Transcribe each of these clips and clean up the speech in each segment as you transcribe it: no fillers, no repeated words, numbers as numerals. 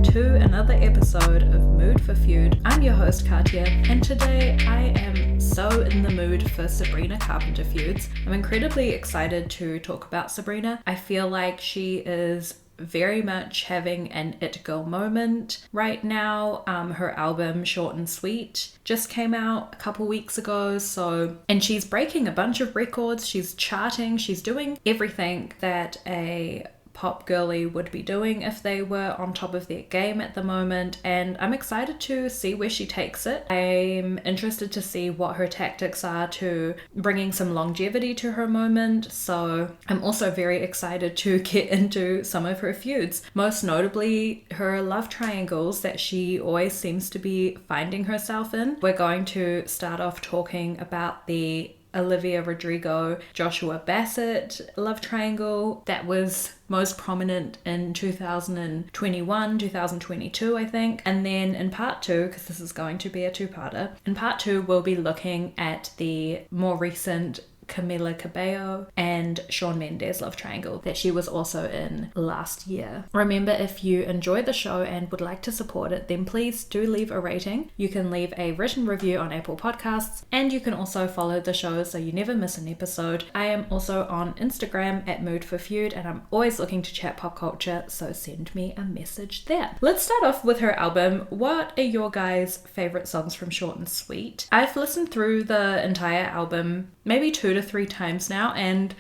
to another episode of Mood for Feud. I'm your host Katya, and today I am so in the mood for Sabrina Carpenter feuds. I'm incredibly excited to talk about Sabrina. I feel like she is very much having an it girl moment right now. Her album Short and Sweet just came out a couple weeks ago, and she's breaking a bunch of records, she's charting, she's doing everything that a pop girly would be doing if they were on top of their game at the moment, and I'm excited to see where she takes it. I'm interested to see what her tactics are to bringing some longevity to her moment, so I'm also very excited to get into some of her feuds, most notably her love triangles that she always seems to be finding herself in. We're going to start off talking about the Olivia Rodrigo, Joshua Bassett love triangle that was most prominent in 2021, 2022, I think. And then in part two, because this is going to be a two-parter, in part two we'll be looking at the more recent Camila Cabello and Shawn Mendes love triangle that she was also in last year. Remember, if you enjoy the show and would like to support it, then please do leave a rating. You can leave a written review on Apple Podcasts, and you can also follow the show so you never miss an episode. I am also on Instagram at Mood for Feud, and I'm always looking to chat pop culture, so send me a message there. Let's start off with her album. What are your guys' favorite songs from Short and Sweet? I've listened through the entire album maybe 2 to 3 times now, and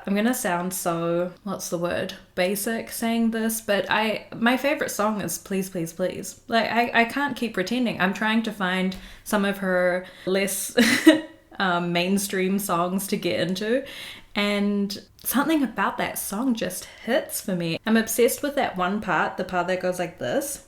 I'm gonna sound so, basic saying this, but my favorite song is Please Please Please. Like, I can't keep pretending. I'm trying to find some of her less mainstream songs to get into, and something about that song just hits for me. I'm obsessed with that one part, the part that goes like this.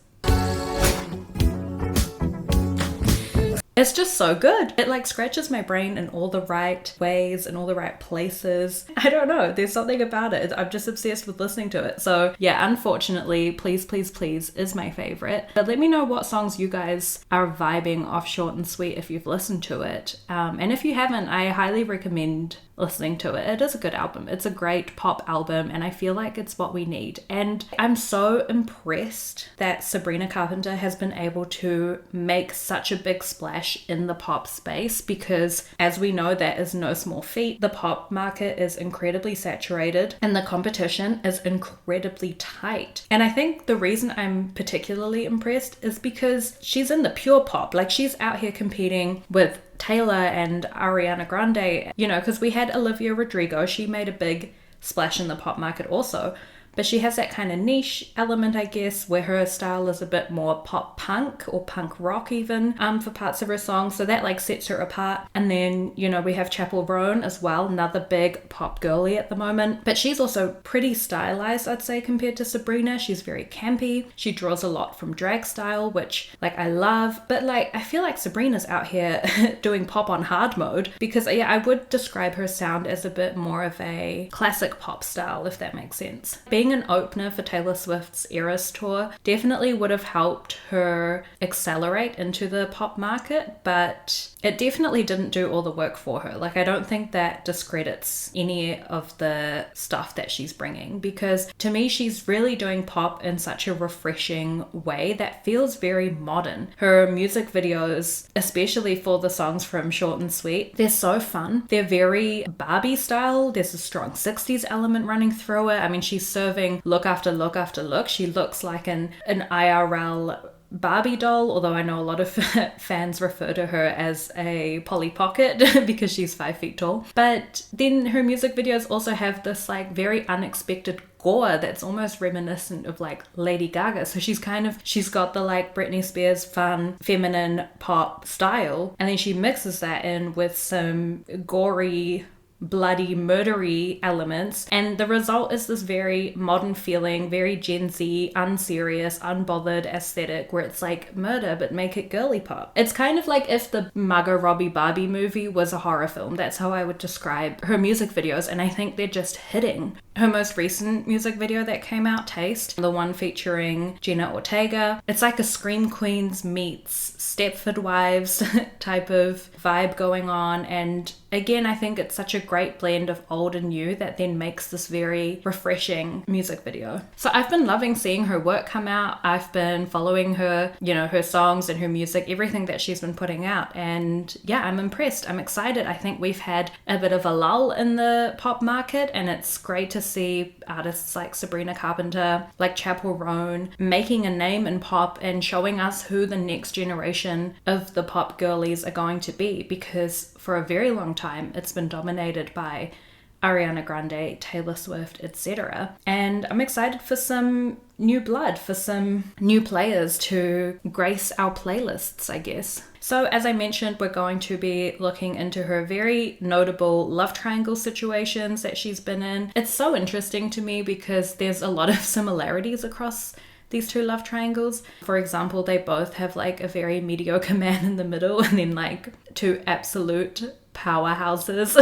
It's just so good. It like scratches my brain in all the right ways, in all the right places. I don't know. There's something about it. I'm just obsessed with listening to it. So yeah, unfortunately, Please Please Please is my favorite. But let me know what songs you guys are vibing off Short and Sweet if you've listened to it. And if you haven't, I highly recommend listening to it. It is a good album. It's a great pop album, and I feel like it's what we need. And I'm so impressed that Sabrina Carpenter has been able to make such a big splash in the pop space, because as we know, that is no small feat. The pop market is incredibly saturated and the competition is incredibly tight. And I think the reason I'm particularly impressed is because she's in the pure pop. Like, she's out here competing with Taylor and Ariana Grande, because we had Olivia Rodrigo. She made a big splash in the pop market also, but she has that kind of niche element, I guess, where her style is a bit more pop punk or punk rock even for parts of her songs. So that like sets her apart. And then, we have Chappell Roan as well, another big pop girly at the moment. But she's also pretty stylized, I'd say, compared to Sabrina. She's very campy. She draws a lot from drag style, which I love. But I feel like Sabrina's out here doing pop on hard mode, because yeah, I would describe her sound as a bit more of a classic pop style, if that makes sense. Being an opener for Taylor Swift's Eras tour definitely would have helped her accelerate into the pop market, but it definitely didn't do all the work for her. I don't think that discredits any of the stuff that she's bringing, because to me, she's really doing pop in such a refreshing way that feels very modern. Her music videos, especially for the songs from Short and Sweet, they're so fun. They're very Barbie style. There's a strong 60s element running through it. I mean, she's serving look after look after look. She looks like an IRL Barbie doll, although I know a lot of fans refer to her as a Polly Pocket because she's 5 feet tall. But then her music videos also have this very unexpected gore that's almost reminiscent of Lady Gaga. So she's got the Britney Spears fun feminine pop style, and then she mixes that in with some gory, bloody, murdery elements, and the result is this very modern feeling, very Gen Z, unserious, unbothered aesthetic where it's murder but make it girly pop. It's kind of like if the Margot Robbie Barbie movie was a horror film. That's how I would describe her music videos, and I think they're just hitting. Her most recent music video that came out, Taste, the one featuring Jenna Ortega, it's like a Scream Queens meets Stepford Wives type of vibe going on, and again, I think it's such a great blend of old and new that then makes this very refreshing music video. So I've been loving seeing her work come out. I've been following her, you know, her songs and her music, everything that she's been putting out. And yeah, I'm impressed. I'm excited. I think we've had a bit of a lull in the pop market, and it's great to see artists like Sabrina Carpenter, like Chapel Roan, making a name in pop and showing us who the next generation of the pop girlies are going to be, because for a very long time it's been dominated by Ariana Grande, Taylor Swift, etc. And I'm excited for some new blood, for some new players to grace our playlists, I guess. So as I mentioned, we're going to be looking into her very notable love triangle situations that she's been in. It's so interesting to me because there's a lot of similarities across these two love triangles. For example, they both have like a very mediocre man in the middle and then like two absolute powerhouses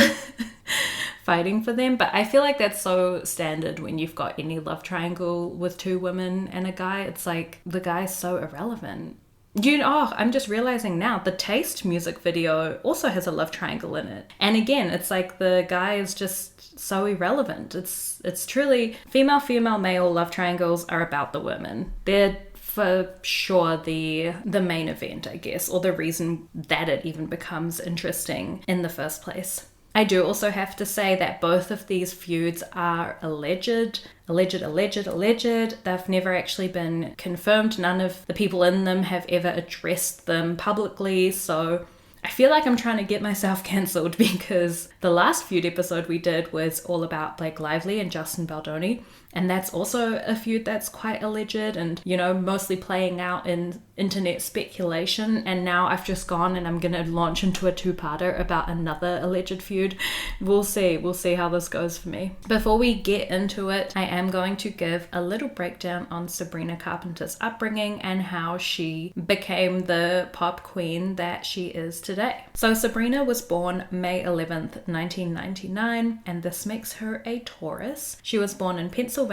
fighting for them. But I feel like that's so standard when you've got any love triangle with two women and a guy. It's like the guy's so irrelevant. I'm just realizing now the Taste music video also has a love triangle in it. And again, it's like the guy is just so irrelevant. It's truly female, male love triangles are about the women. They're for sure the main event, I guess, or the reason that it even becomes interesting in the first place. I do also have to say that both of these feuds are alleged. They've never actually been confirmed. None of the people in them have ever addressed them publicly. So I feel like I'm trying to get myself cancelled because the last feud episode we did was all about Blake Lively and Justin Baldoni. And that's also a feud that's quite alleged and, you know, mostly playing out in internet speculation. And now I've just gone and I'm going to launch into a two-parter about another alleged feud. We'll see how this goes for me. Before we get into it, I am going to give a little breakdown on Sabrina Carpenter's upbringing and how she became the pop queen that she is today. So Sabrina was born May 11th, 1999, and this makes her a Taurus. She was born in Pennsylvania,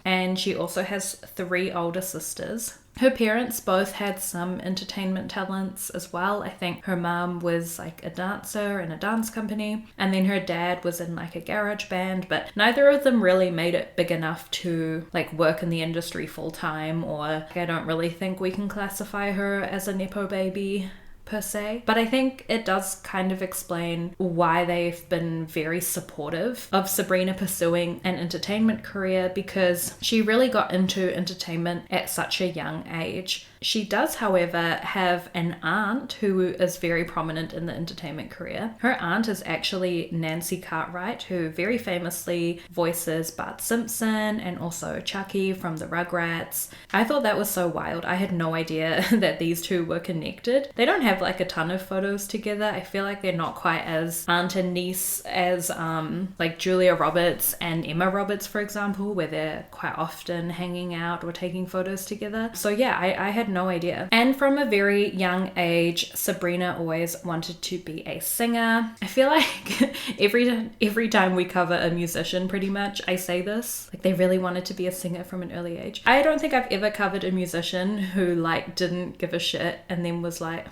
and she also has 3 older sisters. Her parents both had some entertainment talents as well. I think her mom was like a dancer in a dance company, and then her dad was in like a garage band, but neither of them really made it big enough to like work in the industry full time, or I don't really think we can classify her as a nepo baby per se. But I think it does kind of explain why they've been very supportive of Sabrina pursuing an entertainment career, because she really got into entertainment at such a young age. She does, however, have an aunt who is very prominent in the entertainment career. Her aunt is actually Nancy Cartwright, who very famously voices Bart Simpson and also Chucky from the Rugrats. I thought that was so wild. I had no idea that these two were connected. They don't have like a ton of photos together. I feel like they're not quite as aunt and niece as like Julia Roberts and Emma Roberts, for example, where they're quite often hanging out or taking photos together. So yeah, I had no idea. And from a very young age, Sabrina always wanted to be a singer. I feel like every time we cover a musician, pretty much, I say this. Like, they really wanted to be a singer from an early age. I don't think I've ever covered a musician who like didn't give a shit and then was like,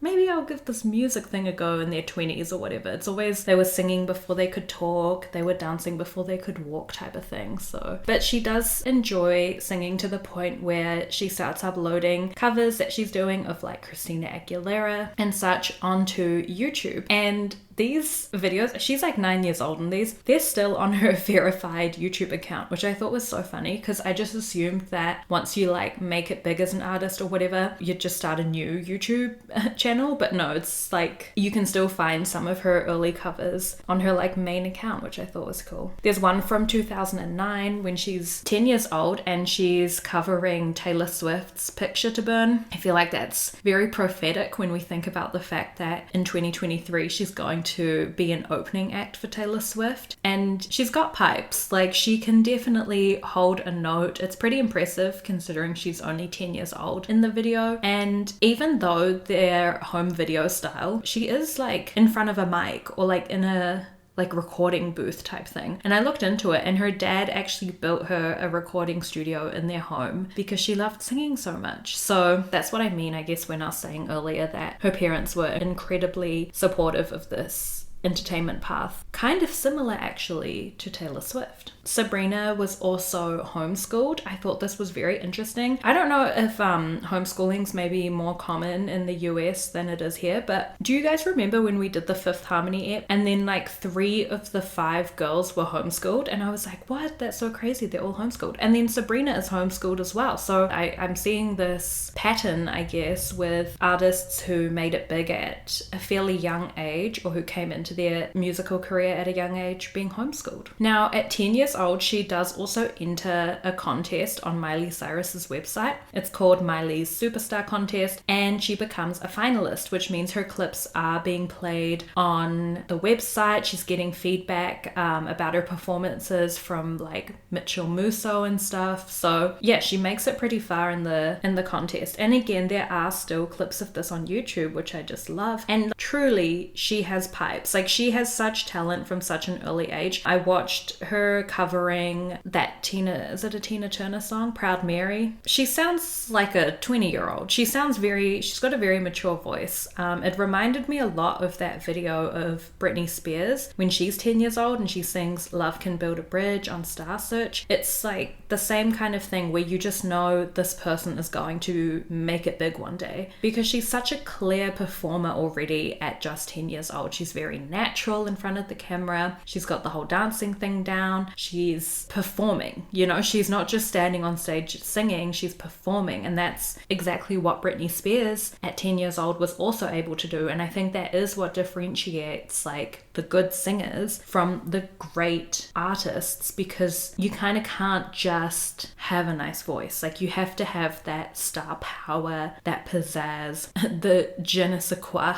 maybe I'll give this music thing a go in their 20s or whatever. It's always they were singing before they could talk, they were dancing before they could walk type of thing. So, but she does enjoy singing to the point where she starts uploading covers that she's doing of like Christina Aguilera and such onto YouTube. And these videos, she's like 9 years old, and they're still on her verified YouTube account, which I thought was so funny because I just assumed that once you like make it big as an artist or whatever, you'd just start a new YouTube channel. But no, it's like you can still find some of her early covers on her like main account, which I thought was cool. There's one from 2009 when she's 10 years old and she's covering Taylor Swift's Picture to Burn. I feel like that's very prophetic when we think about the fact that in 2023 she's going to be an opening act for Taylor Swift, and she's got pipes. Like, she can definitely hold a note. It's pretty impressive considering she's only 10 years old in the video. And even though they're home video style, she is like in front of a mic or like in a like recording booth type thing. And I looked into it, and her dad actually built her a recording studio in their home because she loved singing so much. So that's what I mean, I guess, when I was saying earlier that her parents were incredibly supportive of this entertainment path. Kind of similar actually to Taylor Swift. Sabrina was also homeschooled. I thought this was very interesting. I don't know if homeschooling's maybe more common in the US than it is here, but do you guys remember when we did the Fifth Harmony ep and then like 3 of the 5 girls were homeschooled, and I was like, what? That's so crazy, they're all homeschooled. And then Sabrina is homeschooled as well. So I'm seeing this pattern, I guess, with artists who made it big at a fairly young age, or who came into their musical career at a young age, being homeschooled. Now at 10 years old, she does also enter a contest on Miley Cyrus's website. It's called Miley's Superstar Contest, and she becomes a finalist, which means her clips are being played on the website. She's getting feedback about her performances from like Mitchell Musso and stuff. So yeah, she makes it pretty far in the contest. And again, there are still clips of this on YouTube, which I just love. And truly, she has pipes. Like, she has such talent from such an early age. I watched her covering that is it a Tina Turner song, Proud Mary? She sounds like a 20-year-old. She's got a very mature voice. It reminded me a lot of that video of Britney Spears when she's 10 years old and she sings Love Can Build a Bridge on Star Search. It's like the same kind of thing where you just know this person is going to make it big one day, because she's such a clear performer already at just 10 years old. She's very natural in front of the camera. She's got the whole dancing thing down. She's performing, you know, she's not just standing on stage singing, she's performing. And that's exactly what Britney Spears at 10 years old was also able to do. And I think that is what differentiates like the good singers from the great artists, because you kind of can't just have a nice voice. Like, you have to have that star power, that pizzazz, the je ne sais quoi,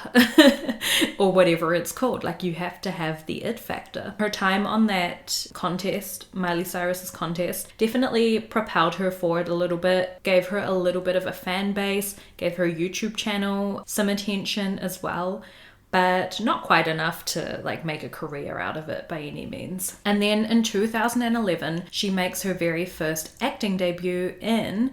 or whatever it's called. Like, you have to have the it factor. Her time on that contest, Miley Cyrus's contest, definitely propelled her forward a little bit, gave her a little bit of a fan base, gave her YouTube channel some attention as well, but not quite enough to like make a career out of it by any means. And then in 2011, she makes her very first acting debut in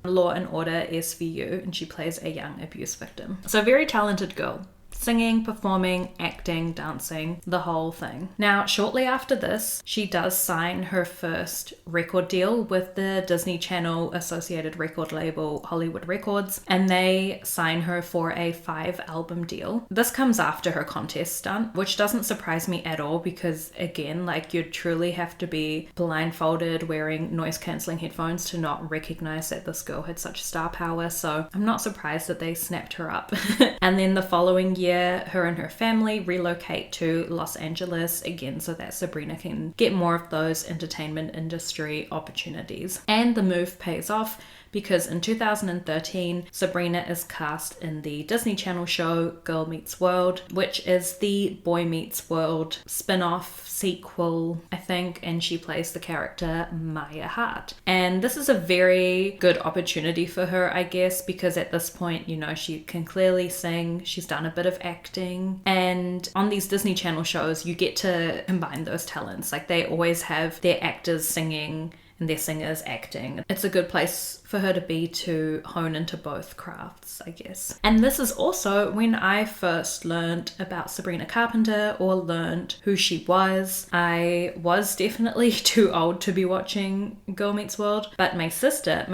Law and Order SVU, and she plays a young abuse victim. So very talented girl. Singing, performing, acting, dancing, the whole thing. Now, shortly after this, she does sign her first record deal with the Disney Channel associated record label Hollywood Records, and they sign her for a 5-album deal. This comes after her contest stunt, which doesn't surprise me at all, because again, like, you truly have to be blindfolded wearing noise-cancelling headphones to not recognize that this girl had such star power. So I'm not surprised that they snapped her up. And then the following year, her and her family relocate to Los Angeles again, so that Sabrina can get more of those entertainment industry opportunities. And the move pays off, because in 2013, Sabrina is cast in the Disney Channel show Girl Meets World, which is the Boy Meets World spin-off sequel, I think, and she plays the character Maya Hart. And this is a very good opportunity for her, I guess, because at this point, you know, she can clearly sing, she's done a bit of acting, and on these Disney Channel shows, you get to combine those talents. Like, they always have their actors singing and their singers acting. It's a good place for her to be to hone into both crafts, I guess. And this is also when I first learned about Sabrina Carpenter, or learned who she was. I was definitely too old to be watching Girl Meets World, but my sister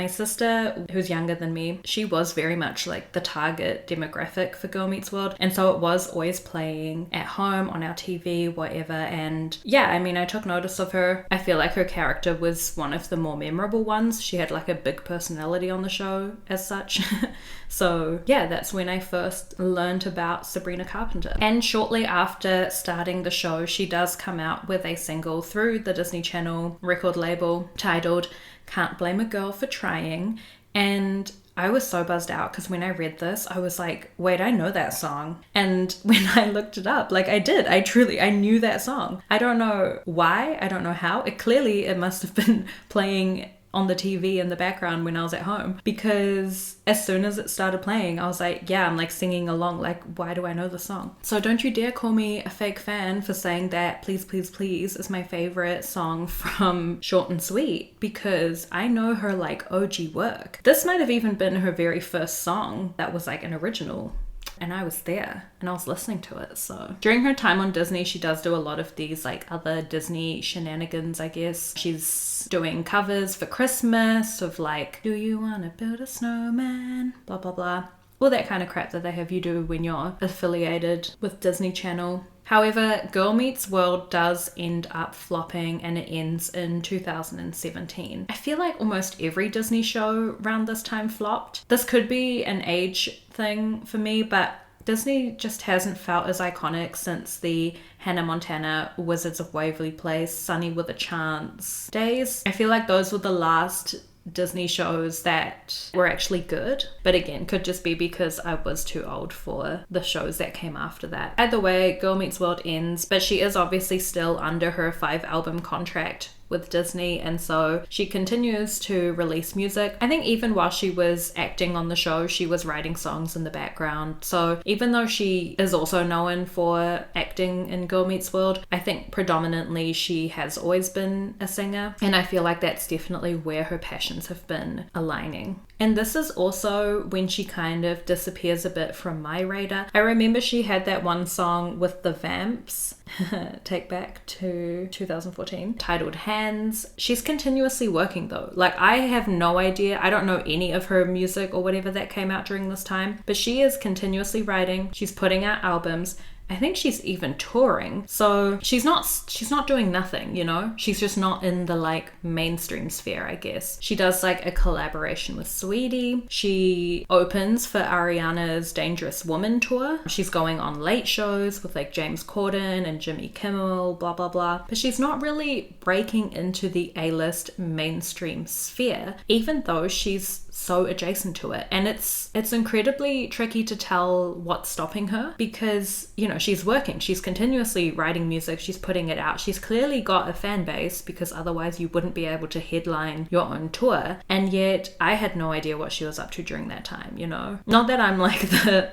who's younger than me, she was very much like the target demographic for Girl Meets World, and so it was always playing at home, on our TV, whatever. And yeah, I mean, I took notice of her. I feel like her character was one of the more memorable ones. She had like a big personality on the show as such. So yeah, that's when I first learned about Sabrina Carpenter. And shortly after starting the show, she does come out with a single through the Disney Channel record label titled Can't Blame a Girl for Trying. And I was so buzzed out, because when I read this, I was like, wait, I know that song. And when I looked it up, like, I knew that song. I don't know why, I don't know how. It must have been playing on the TV in the background when I was at home, because as soon as it started playing, I was like, yeah, I'm like singing along. Like, why do I know the song? So don't you dare call me a fake fan for saying that Please Please Please is my favorite song from Short and Sweet, because I know her like OG work. This might have even been her very first song that was like an original. and I was there and I was listening to it. So during her time on Disney, she does do a lot of these like other Disney shenanigans, I guess. She's doing covers for Christmas of like, do you want to build a snowman? Blah, blah, blah. All that kind of crap that they have you do when you're affiliated with Disney Channel. However, Girl Meets World does end up flopping and it ends in 2017. I feel like almost every Disney show around this time flopped. This could be an age thing for me, but Disney just hasn't felt as iconic since the Hannah Montana, Wizards of Waverly Place, Sunny with a Chance days. I feel like those were the last Disney shows that were actually good, but again, could just be because I was too old for the shows that came after that. Either way, Girl Meets World ends, but she is obviously still under her 5-album contract with Disney, and so she continues to release music. I think even while she was acting on the show, she was writing songs in the background. So even though she is also known for acting in Girl Meets World, I think predominantly she has always been a singer, and I feel like that's definitely where her passions have been aligning. And this is also when she kind of disappears a bit from my radar. I remember she had that one song with the Vamps, take back to 2014, titled Hands. She's continuously working though. Like, I have no idea. I don't know any of her music or whatever that came out during this time, but she is continuously writing. She's putting out albums. I think she's even touring. So she's not doing nothing, you know? She's just not in the like mainstream sphere, I guess. She does like a collaboration with Sweetie. She opens for Ariana's Dangerous Woman tour. She's going on late shows with like James Corden and Jimmy Kimmel, blah, blah, blah. But she's not really breaking into the A-list mainstream sphere, even though she's so adjacent to it. And it's incredibly tricky to tell what's stopping her because, you know, she's working, she's continuously writing music, she's putting it out, she's clearly got a fan base because otherwise you wouldn't be able to headline your own tour. And yet I had no idea what she was up to during that time, you know? Not that I'm like the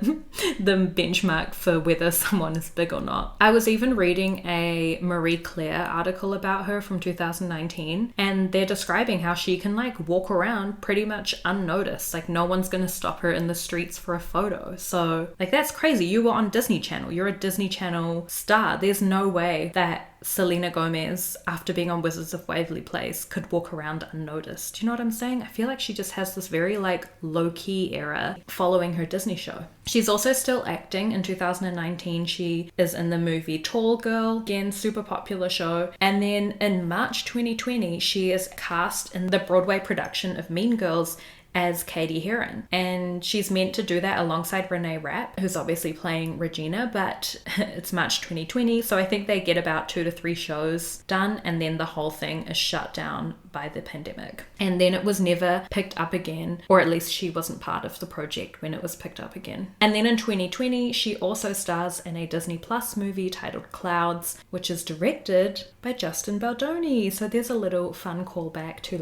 benchmark for whether someone is big or not. I was even reading a Marie Claire article about her from 2019, and they're describing how she can like walk around pretty much unnoticed. Like, no one's gonna stop her in the streets for a photo. So like, that's crazy. You were on Disney Channel, you're a Disney Channel star. There's no way that Selena Gomez, after being on Wizards of Waverly Place, could walk around unnoticed. Do you know what I'm saying? I feel like she just has this very like low-key era following her Disney show. She's also still acting. In 2019 she is in the movie Tall Girl, again super popular show. And then in March 2020 she is cast in the Broadway production of Mean Girls as Katie Heron, and she's meant to do that alongside Renee Rapp, who's obviously playing Regina, but it's March 2020, so I think they get about 2 to 3 shows done, and then the whole thing is shut down by the pandemic. And then it was never picked up again, or at least she wasn't part of the project when it was picked up again. And then in 2020 she also stars in a Disney Plus movie titled Clouds, which is directed by Justin Baldoni. So there's a little fun callback to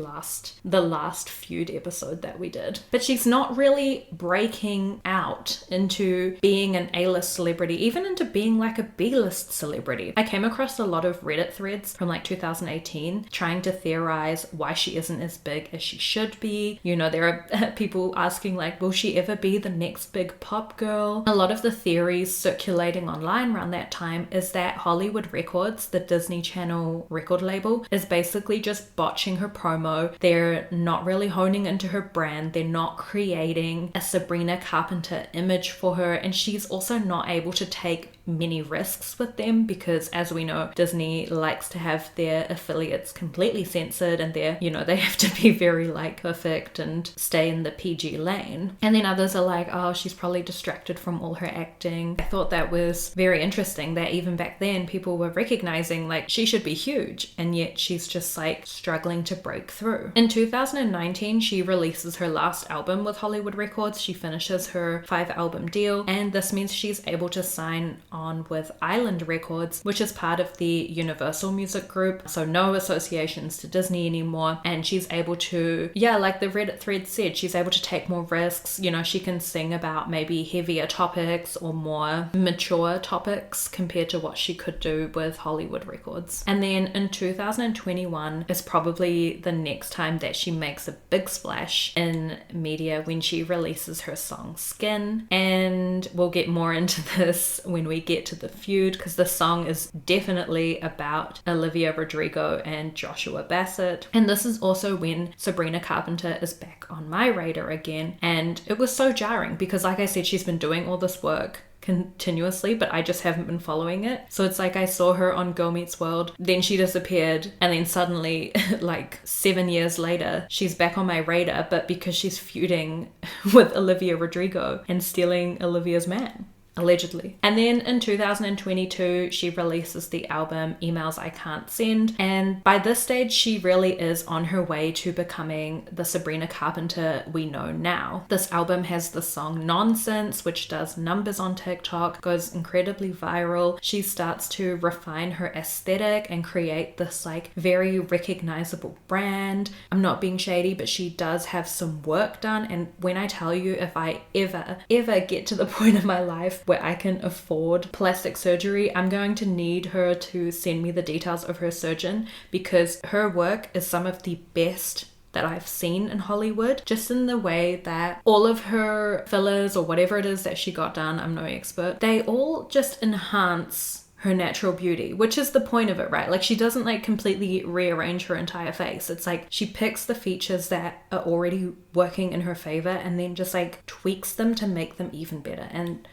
the last feud episode that we did. But she's not really breaking out into being an A-list celebrity, even into being like a B-list celebrity. I came across a lot of Reddit threads from like 2018 trying to theorize why she isn't as big as she should be. You know, there are people asking like, will she ever be the next big pop girl? A lot of the theories circulating online around that time is that Hollywood Records, the Disney Channel record label, is basically just botching her promo. They're not really honing into her brand. They're not creating a Sabrina Carpenter image for her, and she's also not able to take many risks with them because, as we know, Disney likes to have their affiliates completely censored, and they have to be very like perfect and stay in the PG lane. And then others are like, oh, she's probably distracted from all her acting. I thought that was very interesting that even back then people were recognizing like she should be huge, and yet she's just like struggling to break through. In 2019 she releases her last album with Hollywood Records. She finishes her 5-album deal, and this means she's able to sign on with Island Records, which is part of the Universal Music Group, so no associations to Disney anymore. And she's able to, yeah, like the Reddit thread said, she's able to take more risks. You know, she can sing about maybe heavier topics or more mature topics compared to what she could do with Hollywood records. And then in 2021 is probably the next time that she makes a big splash in media when she releases her song Skin. And we'll get more into this when we get to the feud, because the song is definitely about Olivia Rodrigo and Joshua Bassett. And this is also when Sabrina Carpenter is back on my radar again. And it was so jarring because, like I said, she's been doing all this work continuously, but I just haven't been following it. So it's like I saw her on Girl Meets World, then she disappeared, and then suddenly like 7 years later she's back on my radar, but because she's feuding with Olivia Rodrigo and stealing Olivia's man, allegedly. And then in 2022 she releases the album Emails I Can't Send, and by this stage she really is on her way to becoming the Sabrina Carpenter we know now. This album has the song Nonsense, which does numbers on TikTok, goes incredibly viral. She starts to refine her aesthetic and create this like very recognizable brand. I'm not being shady, but she does have some work done, and when I tell you, if I ever get to the point of my life where I can afford plastic surgery, I'm going to need her to send me the details of her surgeon, because her work is some of the best that I've seen in Hollywood, just in the way that all of her fillers or whatever it is that she got done, I'm no expert, they all just enhance her natural beauty, which is the point of it, right? Like she doesn't like completely rearrange her entire face. It's like she picks the features that are already working in her favor and then just like tweaks them to make them even better. And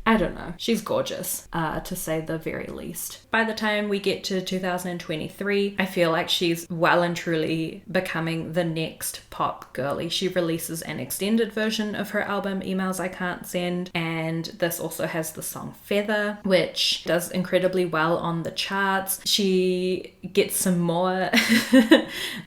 I don't know. She's gorgeous, to say the very least. By the time we get to 2023, I feel like she's well and truly becoming the next pop girly. She releases an extended version of her album Emails I Can't Send, and this also has the song Feather, which does incredibly well on the charts. She gets some more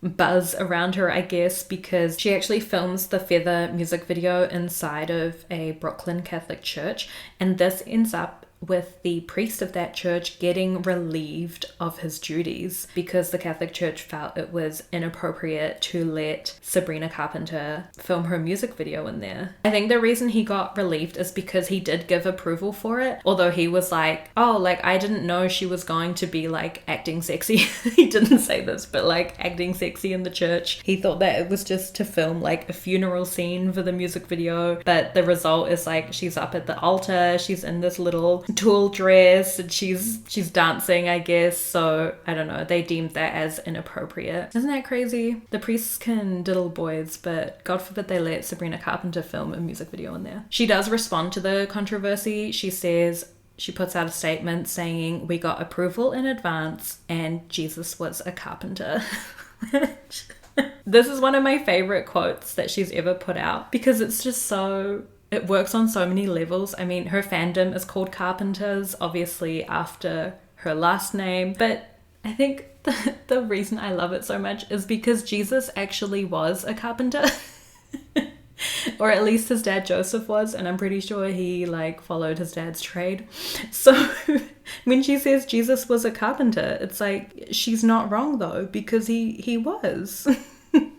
buzz around her, I guess, because she actually films the Feather music video inside of a Brooklyn Catholic church, and this ends up with the priest of that church getting relieved of his duties because the Catholic Church felt it was inappropriate to let Sabrina Carpenter film her music video in there. I think the reason he got relieved is because he did give approval for it, although he was like, oh, like I didn't know she was going to be like acting sexy. He didn't say this, but like acting sexy in the church. He thought that it was just to film like a funeral scene for the music video, but the result is like she's up at the altar, she's in this little tulle dress and she's dancing, I guess. So I don't know, they deemed that as inappropriate. Isn't that crazy? The priests can diddle boys, but God forbid they let Sabrina Carpenter film a music video in there. She does respond to the controversy. She puts out a statement saying, "We got approval in advance and Jesus was a carpenter." This is one of my favorite quotes that she's ever put out because it's just so... it works on so many levels. I mean, her fandom is called Carpenters, obviously after her last name, but I think the reason I love it so much is because Jesus actually was a carpenter. Or at least his dad Joseph was, and I'm pretty sure he like followed his dad's trade. So when she says Jesus was a carpenter, it's like she's not wrong though, because he was.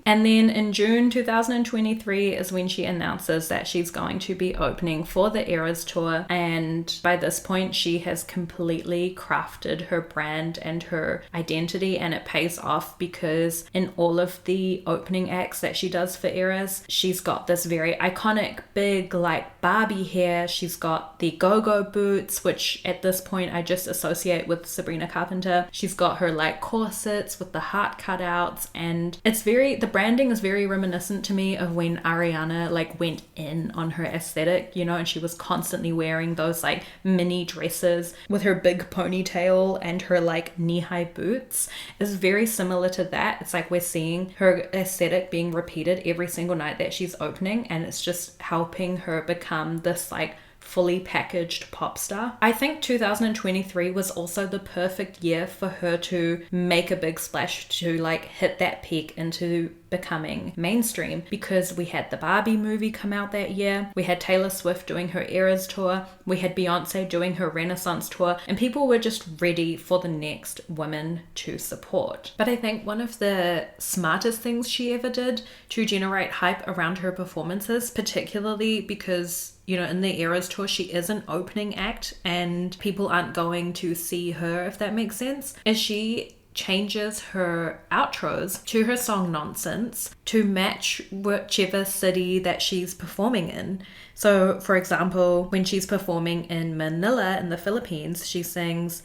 And then in June 2023 is when she announces that she's going to be opening for the Eras tour. And by this point, she has completely crafted her brand and her identity, and it pays off because in all of the opening acts that she does for Eras, she's got this very iconic big like Barbie hair. She's got the go-go boots, which at this point I just associate with Sabrina Carpenter. She's got her like corsets with the heart cutouts, and it's the branding is very reminiscent to me of when Ariana like went in on her aesthetic, you know, and she was constantly wearing those like mini dresses with her big ponytail and her like knee-high boots. It's very similar to that. It's like we're seeing her aesthetic being repeated every single night that she's opening, and it's just helping her become this like fully packaged pop star. I think 2023 was also the perfect year for her to make a big splash, to like hit that peak into becoming mainstream, because we had the Barbie movie come out that year, we had Taylor Swift doing her Eras tour, we had Beyonce doing her Renaissance tour, and people were just ready for the next women to support. But I think one of the smartest things she ever did to generate hype around her performances, particularly because, you know, in the Eras tour, she is an opening act and people aren't going to see her, if that makes sense, is she changes her outros to her song Nonsense to match whichever city that she's performing in. So, for example, when she's performing in Manila in the Philippines, she sings,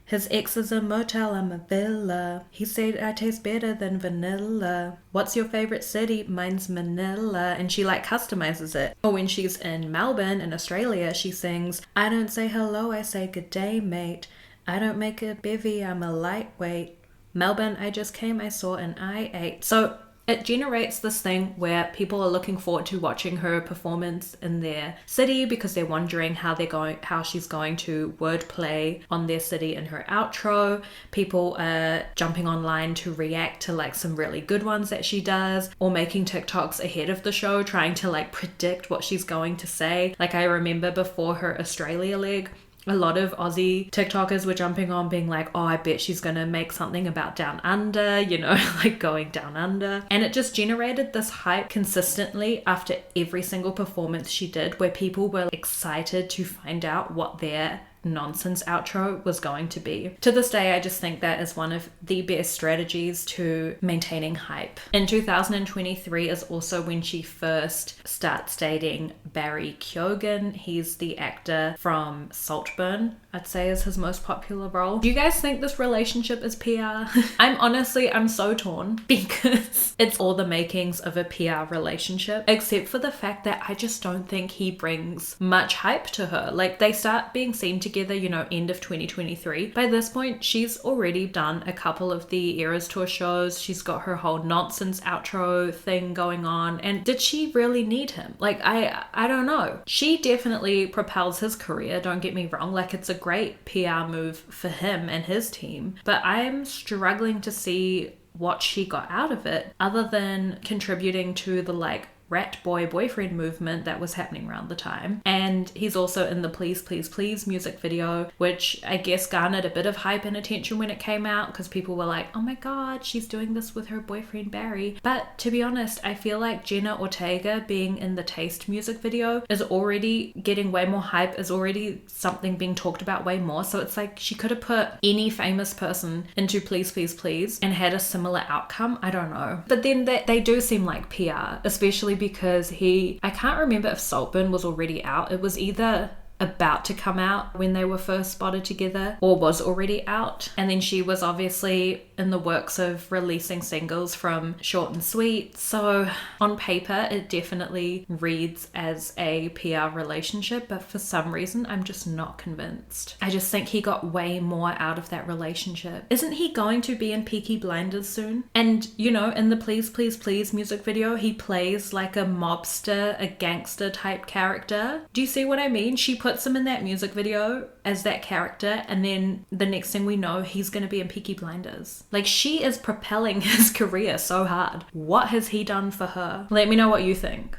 "His ex is a motel, I'm a villa. He said I taste better than vanilla. What's your favorite city? Mine's Manila." And she like customizes it. Or when she's in Melbourne in Australia, she sings, "I don't say hello, I say good day, mate. I don't make a bevy, I'm a lightweight. Melbourne, I just came, I saw, and I ate." So it generates this thing where people are looking forward to watching her performance in their city because they're wondering how she's going to wordplay on their city in her outro. People are jumping online to react to like some really good ones that she does, or making TikToks ahead of the show trying to like predict what she's going to say. Like I remember before her Australia leg, a lot of Aussie TikTokers were jumping on being like, "Oh, I bet she's gonna make something about down under," you know, like going down under. And it just generated this hype consistently after every single performance she did, where people were excited to find out what their nonsense outro was going to be. To this day, I just think that is one of the best strategies to maintaining hype. In 2023 is also when she first starts dating Barry Keoghan. He's the actor from Saltburn, I'd say is his most popular role. Do you guys think this relationship is PR? I'm so torn because it's all the makings of a PR relationship, except for the fact that I just don't think he brings much hype to her. Like they start being seen together, you know, end of 2023. By this point, she's already done a couple of the Eras tour shows. She's got her whole nonsense outro thing going on. And did she really need him? Like, I don't know. She definitely propels his career, don't get me wrong. Like, it's a great PR move for him and his team. But I'm struggling to see what she got out of it other than contributing to the like rat boy boyfriend movement that was happening around the time. And he's also in the Please Please Please music video, which I guess garnered a bit of hype and attention when it came out because people were like, "Oh my god, she's doing this with her boyfriend Barry." But to be honest, I feel like Jenna Ortega being in the Taste music video is already getting way more hype, is already something being talked about way more. So it's like she could have put any famous person into Please Please Please and had a similar outcome. I don't know. But then they do seem like PR, especially because I can't remember if Saltburn was already out. It was either about to come out when they were first spotted together or was already out. And then she was obviously in the works of releasing singles from Short and Sweet. So on paper, it definitely reads as a PR relationship, but for some reason, I'm just not convinced. I just think he got way more out of that relationship. Isn't he going to be in Peaky Blinders soon? And, you know, in the Please Please Please music video, he plays like a mobster, a gangster type character. Do you see what I mean? She puts him in that music video as that character, and then the next thing we know, he's going to be in Peaky Blinders. Like, she is propelling his career so hard. What has he done for her? Let me know what you think.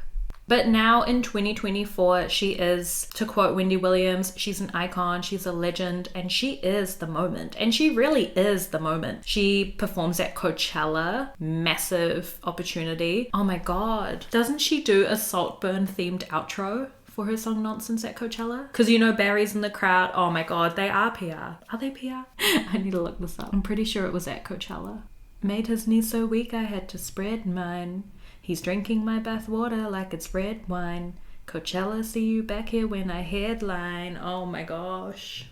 But now in 2024, she is, to quote Wendy Williams, she's an icon, she's a legend, and she is the moment. And she really is the moment. She performs at Coachella, massive opportunity. Oh my god. Doesn't she do a Saltburn themed outro for her song Nonsense at Coachella? Because you know Barry's in the crowd. Oh my god, they are PR. Are they PR? I need to look this up. I'm pretty sure it was at Coachella. Made his knee so weak I had to spread mine. He's drinking my bath water like it's red wine. Coachella, see you back here when I headline. Oh my gosh.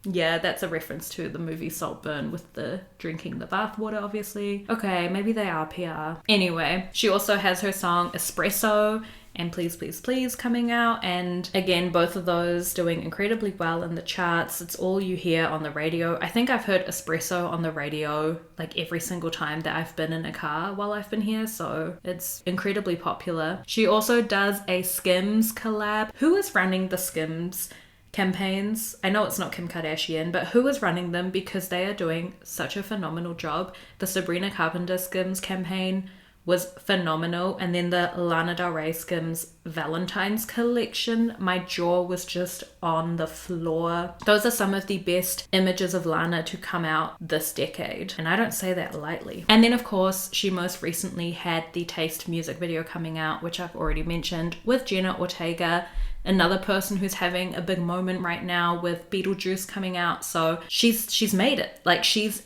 Yeah, that's a reference to the movie Saltburn with the drinking the bathwater, obviously. Okay, maybe they are PR. Anyway, she also has her song Espresso and Please Please Please coming out, and again, both of those doing incredibly well in the charts. It's all you hear on the radio. I think I've heard Espresso on the radio like every single time that I've been in a car while I've been here, so it's incredibly popular. She also does a Skims collab. Who is running the Skims campaigns? I know it's not Kim Kardashian, but who is running them? Because they are doing such a phenomenal job. The Sabrina Carpenter Skims campaign was phenomenal. And then the Lana Del Rey Skims Valentine's collection, my jaw was just on the floor. Those are some of the best images of Lana to come out this decade, and I don't say that lightly. And then of course she most recently had the Taste music video coming out, which I've already mentioned, with Jenna Ortega, another person who's having a big moment right now with Beetlejuice coming out. So she's made it. Like she's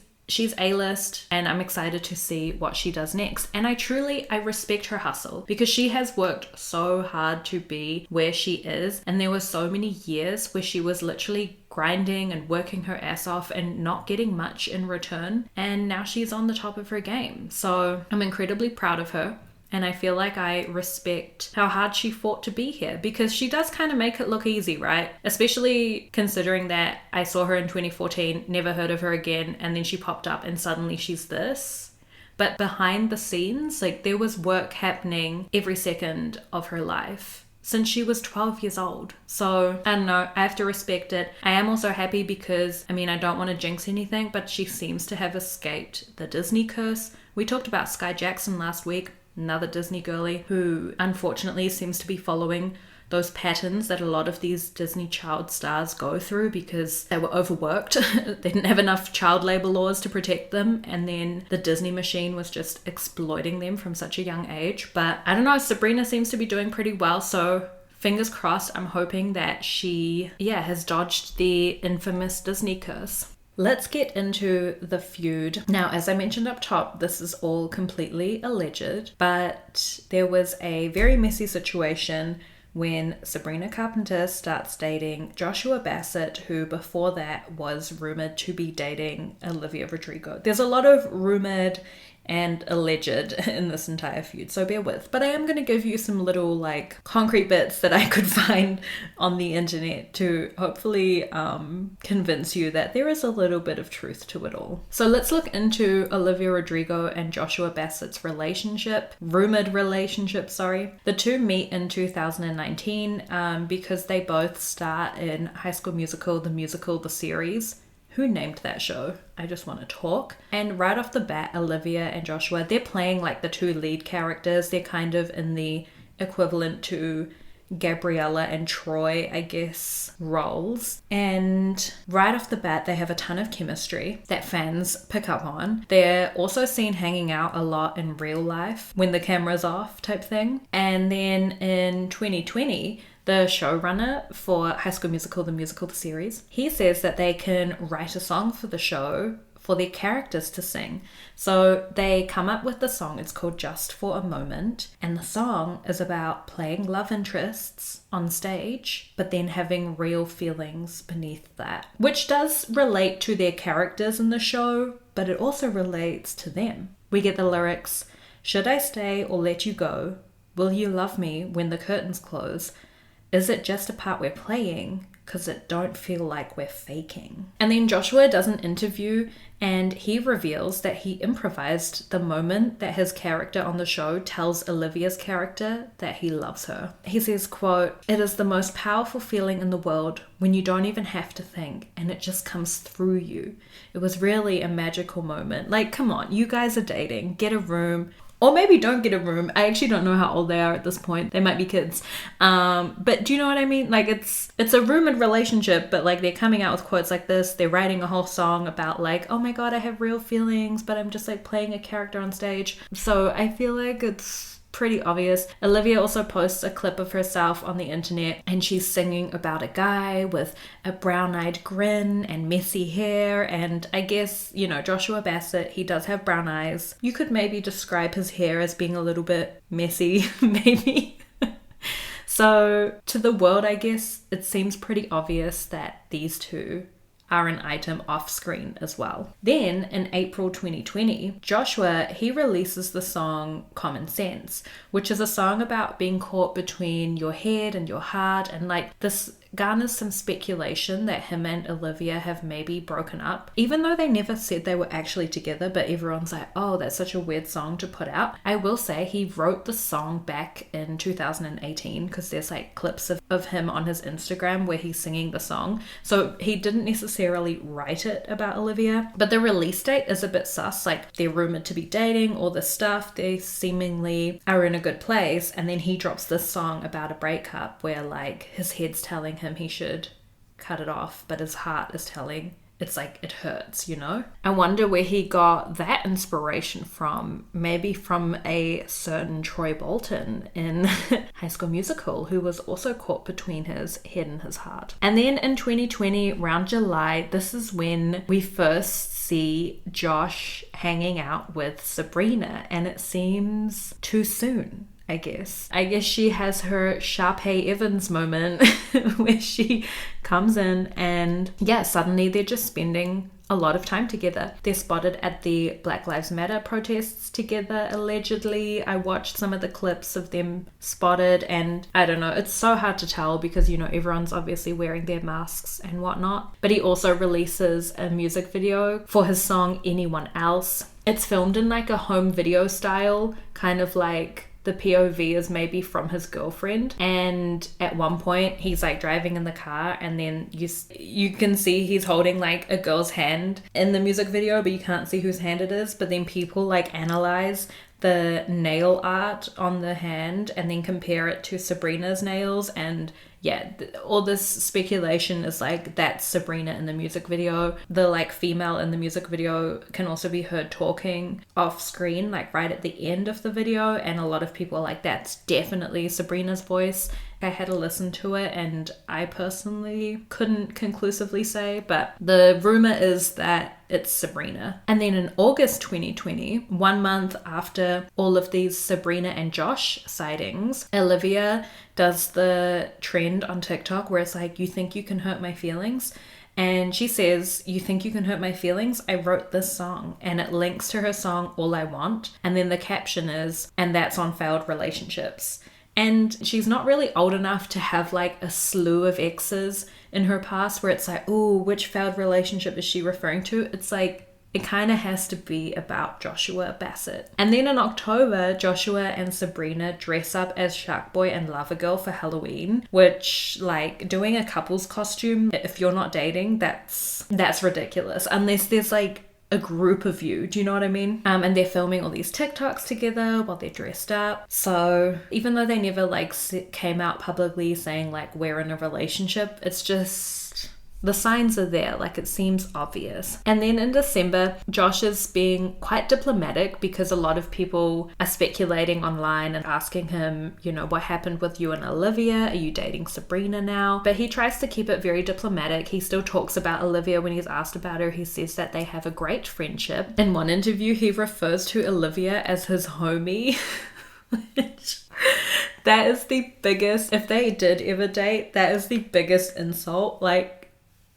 A-list, and I'm excited to see what she does next. And I respect her hustle, because she has worked so hard to be where she is, and there were so many years where she was literally grinding and working her ass off and not getting much in return, and now she's on the top of her game. So I'm incredibly proud of her. And I feel like I respect how hard she fought to be here, because she does kind of make it look easy, right? Especially considering that I saw her in 2014, never heard of her again, and then she popped up and suddenly she's this. But behind the scenes, like, there was work happening every second of her life since she was 12 years old. So I don't know, I have to respect it. I am also happy because, I mean, I don't want to jinx anything, but she seems to have escaped the Disney curse. We talked about Sky Jackson last week, another Disney girly who unfortunately seems to be following those patterns that a lot of these Disney child stars go through because they were overworked. They didn't have enough child labor laws to protect them, and then the Disney machine was just exploiting them from such a young age. But I don't know, Sabrina seems to be doing pretty well, so fingers crossed. I'm hoping that she has dodged the infamous Disney curse. Let's get into the feud. Now, as I mentioned up top, this is all completely alleged, but there was a very messy situation when Sabrina Carpenter starts dating Joshua Bassett, who before that was rumored to be dating Olivia Rodrigo. There's a lot of rumored and alleged in this entire feud, so bear with. But I am going to give you some little like concrete bits that I could find on the internet to hopefully convince you that there is a little bit of truth to it all. So let's look into Olivia Rodrigo and Joshua Bassett's rumored relationship. The two meet in 2019 because they both star in High School Musical, the series. Who named that show? I just want to talk. And right off the bat, Olivia and Joshua, they're playing like the two lead characters. They're kind of in the equivalent to Gabriella and Troy, I guess, roles. And right off the bat, they have a ton of chemistry that fans pick up on. They're also seen hanging out a lot in real life when the camera's off type thing. And then in 2020, the showrunner for High School Musical, the series, he says that they can write a song for the show for their characters to sing. So they come up with the song. It's called Just for a Moment. And the song is about playing love interests on stage, but then having real feelings beneath that, which does relate to their characters in the show, but it also relates to them. We get the lyrics, "Should I stay or let you go? Will you love me when the curtains close? Is it just a part we're playing? 'Cause it don't feel like we're faking." And then Joshua does an interview and he reveals that he improvised the moment that his character on the show tells Olivia's character that he loves her. He says, quote, "It is the most powerful feeling in the world when you don't even have to think and it just comes through you. It was really a magical moment." Like, come on, you guys are dating. Get a room. Or maybe don't get a room. I actually don't know how old they are at this point. They might be kids. But do you know what I mean? Like, it's a rumored relationship, but like they're coming out with quotes like this. They're writing a whole song about like, oh my God, I have real feelings, but I'm just like playing a character on stage. So I feel like it's pretty obvious. Olivia also posts a clip of herself on the internet and she's singing about a guy with a brown-eyed grin and messy hair. And I guess, you know, Joshua Bassett, he does have brown eyes. You could maybe describe his hair as being a little bit messy, maybe. So to the world, I guess it seems pretty obvious that these two are an item off screen as well. Then in April 2020, Joshua, he releases the song Common Sense, which is a song about being caught between your head and your heart, and like this garners some speculation that him and Olivia have maybe broken up, even though they never said they were actually together. But everyone's like, oh, that's such a weird song to put out. I will say he wrote the song back in 2018 because there's like clips of him on his Instagram where he's singing the song. So he didn't necessarily write it about Olivia, but the release date is a bit sus. Like, they're rumored to be dating, all this stuff, they seemingly are in a good place, and then he drops this song about a breakup where like his head's telling him he should cut it off, but his heart is telling it's like it hurts, you know? I wonder where he got that inspiration from. Maybe from a certain Troy Bolton in High School Musical, who was also caught between his head and his heart. And then in 2020, around July, this is when we first see Josh hanging out with Sabrina, and it seems too soon. I guess she has her Sharpay Evans moment where she comes in and suddenly they're just spending a lot of time together. They're spotted at the Black Lives Matter protests together, allegedly. I watched some of the clips of them spotted, and I don't know, it's so hard to tell because, you know, everyone's obviously wearing their masks and whatnot. But he also releases a music video for his song Anyone Else. It's filmed in like a home video style, kind of like the POV is maybe from his girlfriend, and at one point he's like driving in the car, and then you can see he's holding like a girl's hand in the music video, but you can't see whose hand it is. But then people like analyze the nail art on the hand and then compare it to Sabrina's nails, and all this speculation is like that's Sabrina in the music video. The like female in the music video can also be heard talking off screen, like right at the end of the video, and a lot of people are like, that's definitely Sabrina's voice. I had to listen to it and I personally couldn't conclusively say, but the rumor is that it's Sabrina. And then in August 2020, 1 month after all of these Sabrina and Josh sightings, Olivia does the trend on TikTok where it's like, you think you can hurt my feelings? And she says, you think you can hurt my feelings? I wrote this song, and it links to her song All I Want. And then the caption is, and that's on failed relationships. And she's not really old enough to have like a slew of exes in her past where it's like, ooh, which failed relationship is she referring to? It's like, it kind of has to be about Joshua Bassett. And then in October, Joshua and Sabrina dress up as Shark Boy and Lava Girl for Halloween, which, like, doing a couple's costume, if you're not dating, that's ridiculous. Unless there's like a group of you, do you know what I mean? And they're filming all these TikToks together while they're dressed up. So even though they never like came out publicly saying like we're in a relationship, it's just the signs are there, like it seems obvious. And then in December, Josh is being quite diplomatic because a lot of people are speculating online and asking him, you know, what happened with you and Olivia? Are you dating Sabrina now? But he tries to keep it very diplomatic. He still talks about Olivia when he's asked about her. He says that they have a great friendship. In one interview, he refers to Olivia as his homie. That is the biggest, if they did ever date, that is the biggest insult. Like,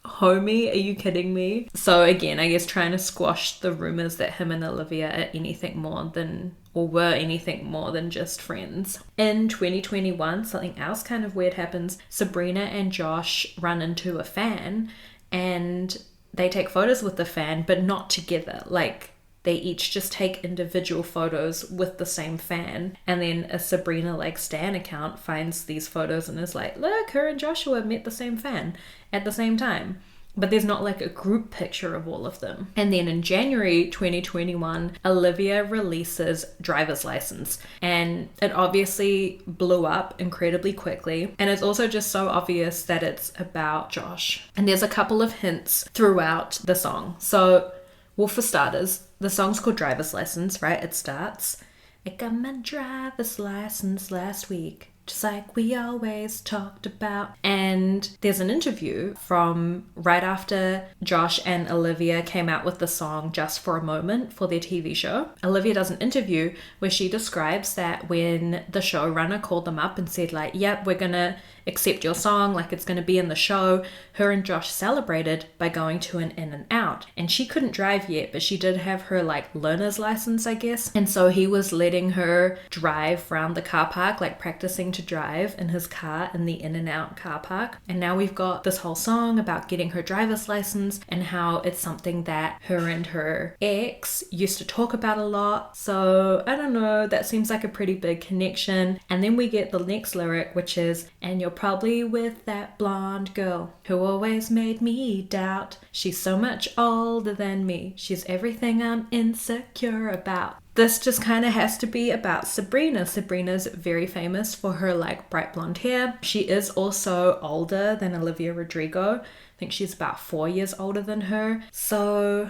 homie, are you kidding me? So again, I guess trying to squash the rumors that him and Olivia are anything more than, or were anything more than just friends. In 2021, something else kind of weird happens. Sabrina and Josh run into a fan and they take photos with the fan, but not together. Like, they each just take individual photos with the same fan, and then a Sabrina like Stan account finds these photos and is like, look, her and Joshua met the same fan at the same time. But there's not like a group picture of all of them. And then in January 2021, Olivia releases Driver's License, and it obviously blew up incredibly quickly. And it's also just so obvious that it's about Josh. And there's a couple of hints throughout the song. So, well, for starters, the song's called Driver's License, right? It starts, I got my driver's license last week, just like we always talked about. And there's an interview from right after Josh and Olivia came out with the song Just for a Moment for their TV show. Olivia does an interview where she describes that when the showrunner called them up and said like, yep, we're gonna accept your song, like it's going to be in the show, her and Josh celebrated by going to an In-N-Out. And she couldn't drive yet, but she did have her like learner's license, I guess. And so he was letting her drive around the car park, like practicing to drive in his car in the In-N-Out car park. And now we've got this whole song about getting her driver's license and how it's something that her and her ex used to talk about a lot. So I don't know, that seems like a pretty big connection. And then we get the next lyric, which is, and you're probably with that blonde girl who always made me doubt. She's so much older than me. She's everything I'm insecure about. This just kind of has to be about Sabrina. Sabrina's very famous for her like bright blonde hair. She is also older than Olivia Rodrigo. I think she's about 4 years older than her. So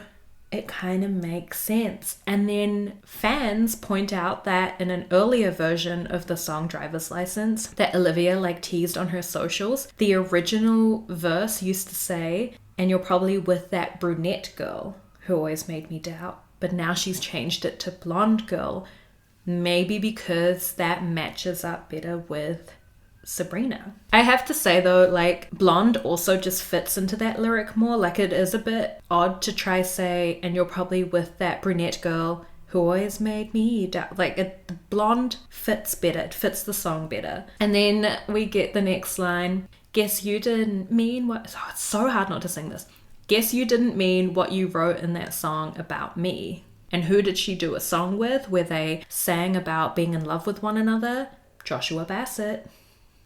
it kind of makes sense. And then fans point out that in an earlier version of the song Driver's License that Olivia like teased on her socials, the original verse used to say, and you're probably with that brunette girl who always made me doubt. But now she's changed it to blonde girl, maybe because that matches up better with Sabrina. I have to say though, like blonde also just fits into that lyric more. Like it is a bit odd to try say, and you're probably with that brunette girl who always made me doubt. Like the blonde fits better, it fits the song better. And then we get the next line, guess you didn't mean what, oh, it's so hard not to sing this. Guess you didn't mean what you wrote in that song about me. And who did she do a song with where they sang about being in love with one another? Joshua Bassett.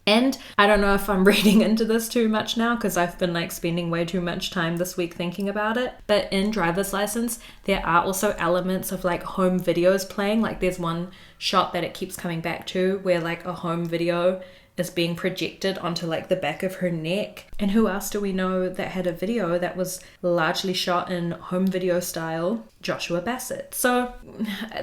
And I don't know if I'm reading into this too much now because I've been like spending way too much time this week thinking about it. But in Driver's License, there are also elements of like home videos playing. Like there's one shot that it keeps coming back to where like a home video is being projected onto like the back of her neck. And who else do we know that had a video that was largely shot in home video style? Joshua Bassett. So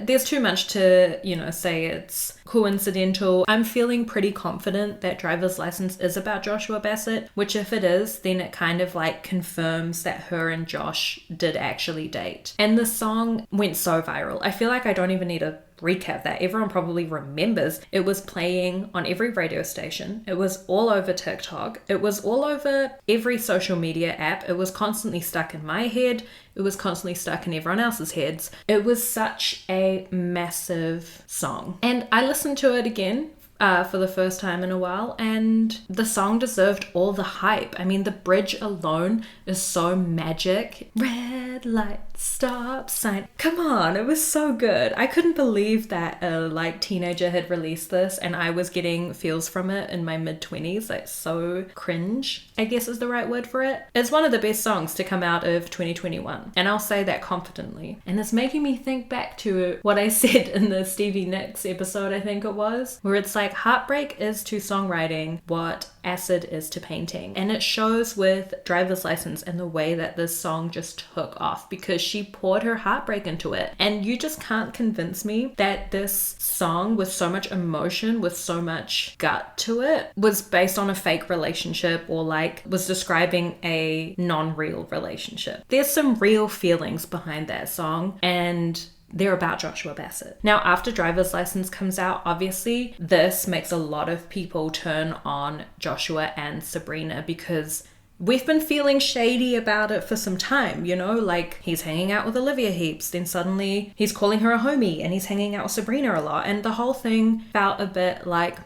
there's too much to, say it's coincidental. I'm feeling pretty confident that Driver's License is about Joshua Bassett, which if it is, then it kind of like confirms that her and Josh did actually date. And the song went so viral. I feel like I don't even need to recap that. Everyone probably remembers it was playing on every radio station. It was all over TikTok. It was all over every social media app. It was constantly stuck in my head. It was constantly stuck in everyone else's heads. It was such a massive song. And I listened to it again for the first time in a while, and the song deserved all the hype. I mean, the bridge alone is so magic. Red light, stop sign. Come on, it was so good. I couldn't believe that a teenager had released this and I was getting feels from it in my mid-20s. Like so cringe, I guess is the right word for it. It's one of the best songs to come out of 2021, and I'll say that confidently. And it's making me think back to what I said in the Stevie Nicks episode, I think it was, where it's like heartbreak is to songwriting what acid is to painting. And it shows with Driver's License and the way that this song just took off because she poured her heartbreak into it. And you just can't convince me that this song with so much emotion, with so much gut to it, was based on a fake relationship or was describing a non-real relationship. There's some real feelings behind that song, and they're about Joshua Bassett. Now, after Driver's License comes out, obviously, this makes a lot of people turn on Joshua and Sabrina because we've been feeling shady about it for some time, he's hanging out with Olivia heaps, then suddenly he's calling her a homie and he's hanging out with Sabrina a lot. And the whole thing felt a bit like,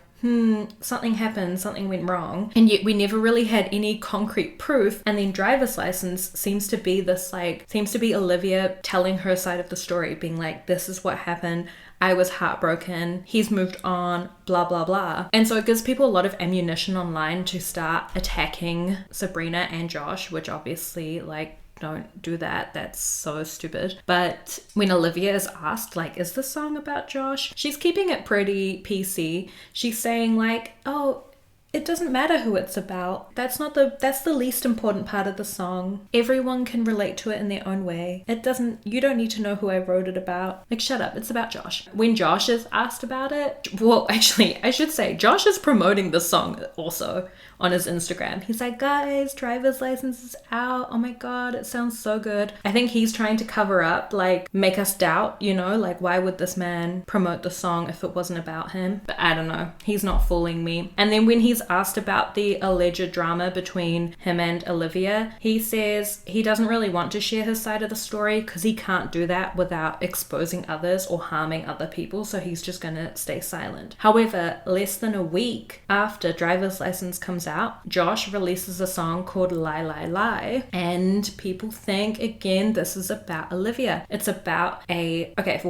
something happened, something went wrong. And yet we never really had any concrete proof. And then Driver's License seems to be Olivia telling her side of the story, being like, this is what happened. I was heartbroken. He's moved on, blah, blah, blah. And so it gives people a lot of ammunition online to start attacking Sabrina and Josh, which obviously, don't do that. That's so stupid. But when Olivia is asked, is this song about Josh? She's keeping it pretty PC. She's saying oh, it doesn't matter who it's about. That's the least important part of the song. Everyone can relate to it in their own way. You don't need to know who I wrote it about. Shut up, it's about Josh. When Josh is asked about it, well, actually, I should say, Josh is promoting the song also on his Instagram. He's like, guys, Driver's License is out. Oh my God, it sounds so good. I think he's trying to cover up, make us doubt, why would this man promote the song if it wasn't about him? But I don't know. He's not fooling me. And then when he's he's asked about the alleged drama between him and Olivia, he says he doesn't really want to share his side of the story because he can't do that without exposing others or harming other people, so he's just gonna stay silent. However, less than a week after Driver's License comes out, Josh releases a song called Lie Lie Lie, and people think, again, this is about Olivia. It's about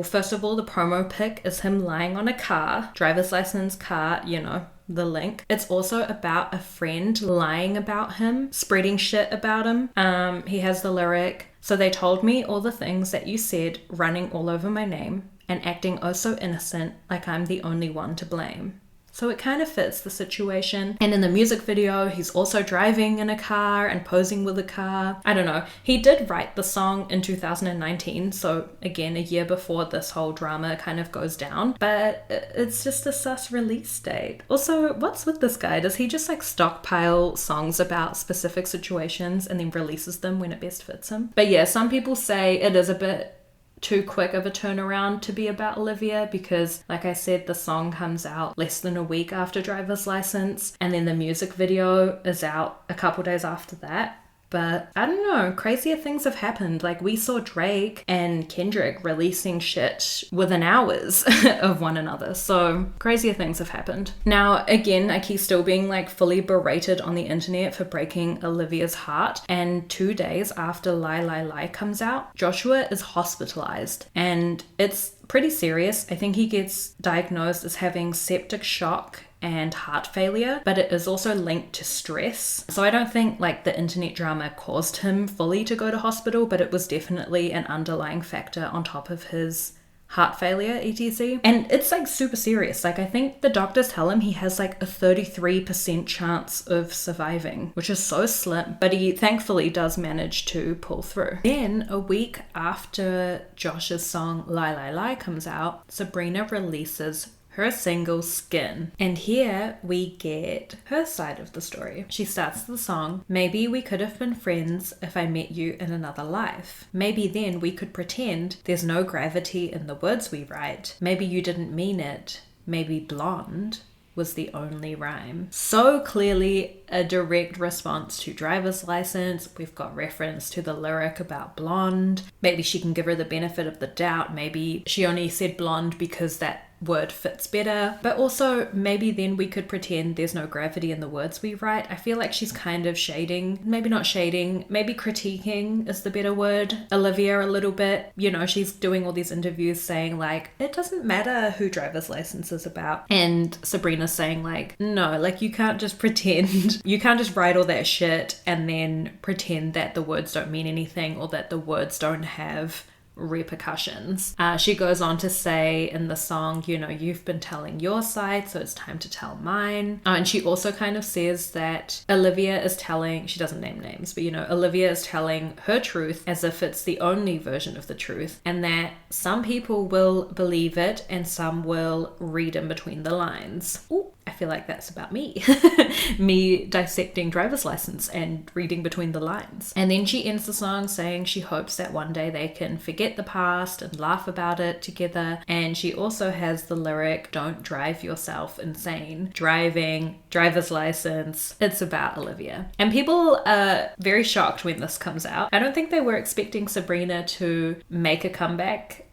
first of all, the promo pic is him lying on a car, driver's license car, the link. It's also about a friend lying about him, spreading shit about him. He has the lyric, "So they told me all the things that you said, running all over my name, and acting oh so innocent, like I'm the only one to blame." So it kind of fits the situation. And in the music video, he's also driving in a car and posing with a car. I don't know. He did write the song in 2019, so again, a year before this whole drama kind of goes down. But it's just a sus release date. Also, what's with this guy? Does he just like stockpile songs about specific situations and then releases them when it best fits him? But yeah, some people say it is a bit too quick of a turnaround to be about Olivia because, like I said, the song comes out less than a week after Driver's License, and then the music video is out a couple days after that. But I don't know, crazier things have happened. Like, we saw Drake and Kendrick releasing shit within hours of one another. So crazier things have happened. Now, again, like, he's still being like fully berated on the internet for breaking Olivia's heart. And 2 days after Lie Lie Lie comes out, Joshua is hospitalized. And it's pretty serious. I think he gets diagnosed as having septic shock and heart failure, but it is also linked to stress. So I don't think like the internet drama caused him fully to go to hospital, but it was definitely an underlying factor on top of his heart failure, etc. And it's like super serious. Like, I think the doctors tell him he has like a 33% chance of surviving, which is so slim, but he thankfully does manage to pull through. Then a week after Josh's song Lie Lie Lie comes out, Sabrina releases her single Skin. And here we get her side of the story. She starts the song, "Maybe we could have been friends if I met you in another life. Maybe then we could pretend there's no gravity in the words we write. Maybe you didn't mean it. Maybe blonde was the only rhyme." So clearly a direct response to Driver's License. We've got reference to the lyric about blonde. Maybe she can give her the benefit of the doubt. Maybe she only said blonde because that word fits better, but also maybe then we could pretend there's no gravity in the words we write. I feel like she's kind of shading, maybe not shading, maybe critiquing is the better word, Olivia a little bit. She's doing all these interviews saying like, it doesn't matter who Driver's License is about, and Sabrina's saying like, no, like you can't just pretend, you can't just write all that shit and then pretend that the words don't mean anything or that the words don't have repercussions. She goes on to say in the song, you've been telling your side, so it's time to tell mine. And she also kind of says that Olivia is telling, she doesn't name names, but Olivia is telling her truth as if it's the only version of the truth, and that some people will believe it and some will read in between the lines. Ooh, I feel like that's about me. Me dissecting Driver's License and reading between the lines. And then she ends the song saying she hopes that one day they can forget the past and laugh about it together. And she also has the lyric, "Don't drive yourself insane." Driving, Driver's License, it's about Olivia. And people are very shocked when this comes out. I don't think they were expecting Sabrina to make a comeback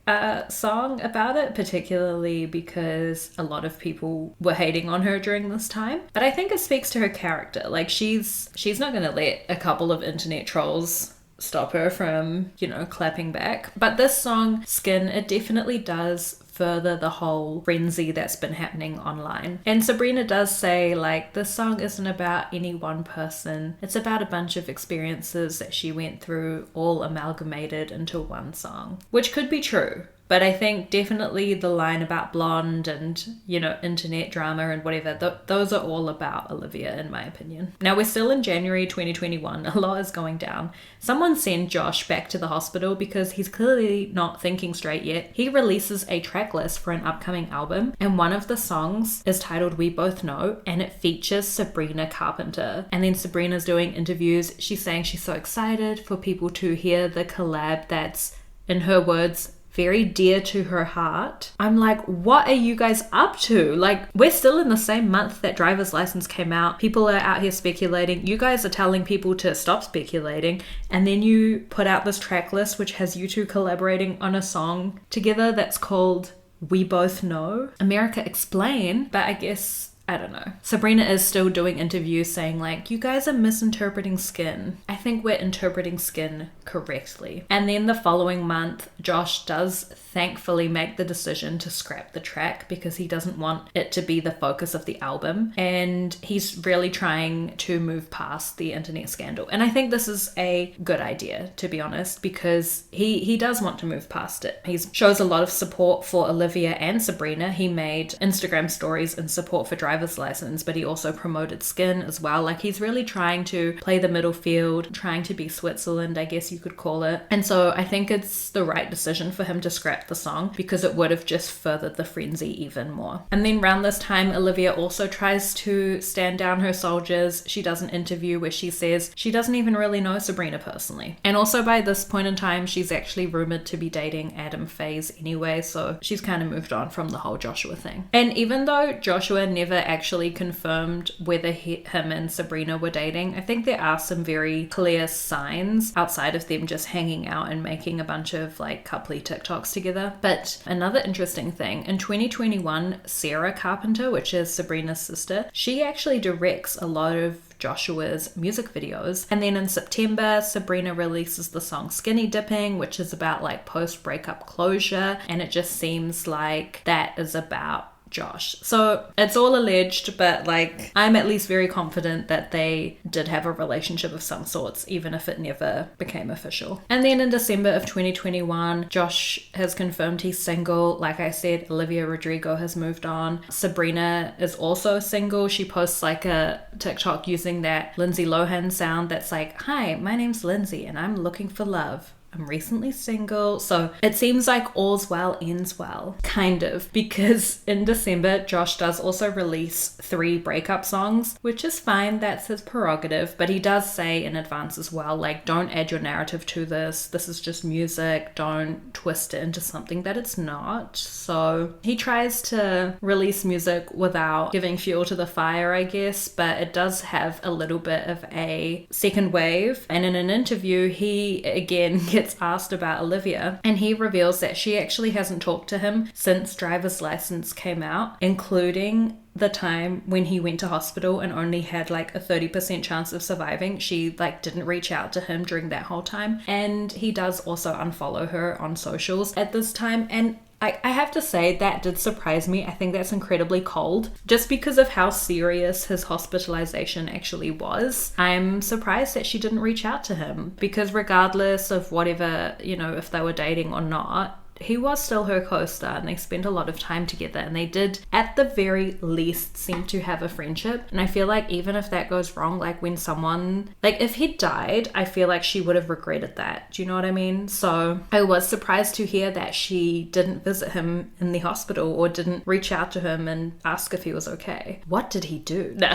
song about it, particularly because a lot of people were hating on her during this time. But I think it speaks to her character. Like, she's not gonna let a couple of internet trolls stop her from, clapping back. But this song, Skin, it definitely does further the whole frenzy that's been happening online. And Sabrina does say, like, this song isn't about any one person. It's about a bunch of experiences that she went through, all amalgamated into one song. Which could be true. But I think definitely the line about blonde and, internet drama and whatever, those are all about Olivia, in my opinion. Now, we're still in January 2021. A lot is going down. Someone send Josh back to the hospital because he's clearly not thinking straight yet. He releases a track list for an upcoming album, and one of the songs is titled We Both Know, and it features Sabrina Carpenter. And then Sabrina's doing interviews. She's saying she's so excited for people to hear the collab that's, in her words, very dear to her heart. I'm like, what are you guys up to? Like, we're still in the same month that Driver's License came out. People are out here speculating. You guys are telling people to stop speculating. And then you put out this track list, which has you two collaborating on a song together that's called We Both Know. America Explain. But I guess, I don't know. Sabrina is still doing interviews saying like, you guys are misinterpreting Skin. I think we're interpreting Skin correctly. And then the following month, Josh does thankfully make the decision to scrap the track because he doesn't want it to be the focus of the album. And he's really trying to move past the internet scandal. And I think this is a good idea, to be honest, because he does want to move past it. He shows a lot of support for Olivia and Sabrina. He made Instagram stories in support for Driver's License, but he also promoted Skin as well. Like, he's really trying to play the middle field, trying to be Switzerland, I guess you could call it. And so I think it's the right decision for him to scrap the song because it would have just furthered the frenzy even more. And then around this time, Olivia also tries to stand down her soldiers. She does an interview where she says she doesn't even really know Sabrina personally. And also by this point in time, she's actually rumored to be dating Adam Faze anyway, so she's kind of moved on from the whole Joshua thing. And even though Joshua never actually confirmed whether him and Sabrina were dating, I think there are some very clear signs outside of them just hanging out and making a bunch of like coupley TikToks together. But another interesting thing, in 2021, Sarah Carpenter, which is Sabrina's sister, she actually directs a lot of Joshua's music videos. And then in September, Sabrina releases the song Skinny Dipping, which is about like post-breakup closure, and it just seems like that is about Josh. So it's all alleged, but like, I'm at least very confident that they did have a relationship of some sorts, even if it never became official. And then in December of 2021, Josh has confirmed he's single. Like I said, Olivia Rodrigo has moved on. Sabrina is also single. She posts like a TikTok using that Lindsay Lohan sound that's like, hi, my name's Lindsay and I'm looking for love. I'm recently single. So it seems like all's well ends well, kind of, because in December, Josh does also release 3 breakup songs, which is fine. That's his prerogative. But he does say in advance as well, like, don't add your narrative to this. This is just music. Don't twist it into something that it's not. So he tries to release music without giving fuel to the fire, I guess, but it does have a little bit of a second wave. And in an interview, he again gets asked about Olivia, and he reveals that she actually hasn't talked to him since Driver's License came out, including the time when he went to hospital and only had like a 30% chance of surviving. She like didn't reach out to him during that whole time, and he does also unfollow her on socials at this time. And I have to say that did surprise me. I think that's incredibly cold just because of how serious his hospitalization actually was. I'm surprised that she didn't reach out to him, because regardless of whatever, you know, if they were dating or not, he was still her co-star and they spent a lot of time together, and they did at the very least seem to have a friendship. And I feel like even if that goes wrong, like when someone, like if he died, I feel like she would have regretted that. Do you know what I mean? So I was surprised to hear that she didn't visit him in the hospital or didn't reach out to him and ask if he was okay. What did he do? No,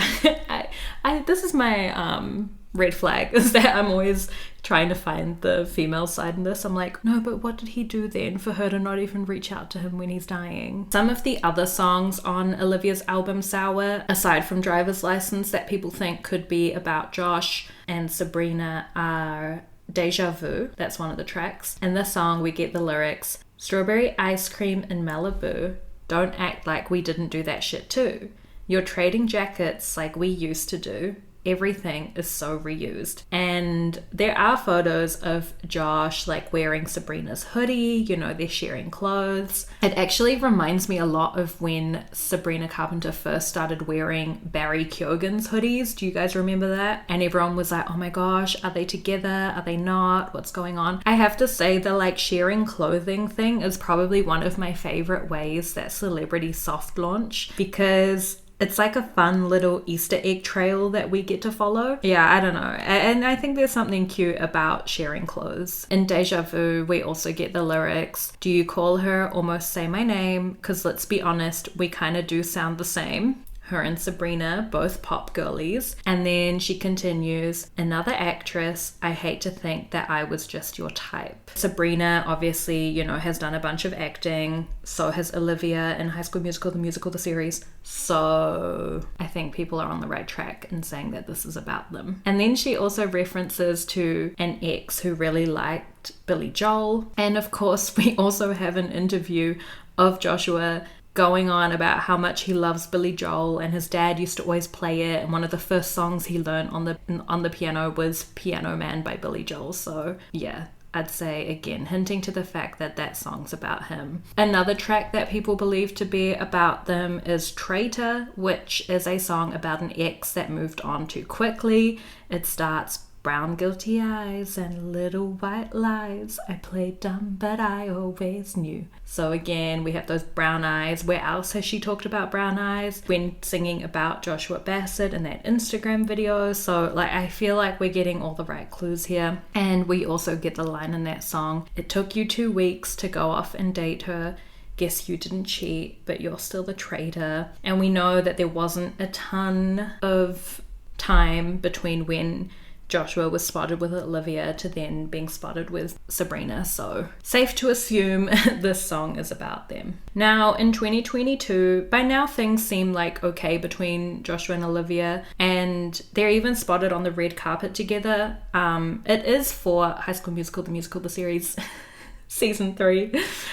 this is my red flag, is that I'm always trying to find the female side in this. I'm like, no, but what did he do then for her to not even reach out to him when he's dying? Some of the other songs on Olivia's album Sour, aside from Driver's License, that people think could be about Josh and Sabrina are Deja Vu, that's one of the tracks. In this song we get the lyrics, strawberry ice cream in Malibu, don't act like we didn't do that shit too. You're trading jackets like we used to do. Everything is so reused. And there are photos of Josh like wearing Sabrina's hoodie, you know, they're sharing clothes. It actually reminds me a lot of when Sabrina Carpenter first started wearing Barry Keoghan's hoodies. Do you guys remember that? And everyone was like, oh my gosh, are they together? Are they not? What's going on? I have to say the like sharing clothing thing is probably one of my favorite ways that celebrities soft launch, because it's like a fun little Easter egg trail that we get to follow. Yeah, I don't know. And I think there's something cute about sharing clothes. In Deja Vu, we also get the lyrics, do you call her almost say my name? Because let's be honest, we kind of do sound the same. her and Sabrina, both pop girlies. And then she continues, another actress, I hate to think that I was just your type. Sabrina obviously, you know, has done a bunch of acting. So has Olivia in High School Musical, the musical, the series. So I think people are on the right track in saying that this is about them. And then she also references to an ex who really liked Billy Joel. And of course, we also have an interview of Joshua going on about how much he loves Billy Joel, and his dad used to always play it, and one of the first songs he learned on the piano was Piano Man by Billy Joel. So yeah, I'd say again hinting to the fact that that song's about him. Another track that people believe to be about them is Traitor, which is a song about an ex that moved on too quickly. It starts, brown guilty eyes and little white lies. I played dumb, but I always knew. So again, we have those brown eyes. Where else has she talked about brown eyes? When singing about Joshua Bassett in that Instagram video. So like, I feel like we're getting all the right clues here. And we also get the line in that song, it took you 2 weeks to go off and date her. Guess you didn't cheat, but you're still the traitor. And we know that there wasn't a ton of time between when Joshua was spotted with Olivia to then being spotted with Sabrina, so safe to assume this song is about them. Now in 2022, by now things seem like okay between Joshua and Olivia, and they're even spotted on the red carpet together. It is for High School Musical, the series, season 3,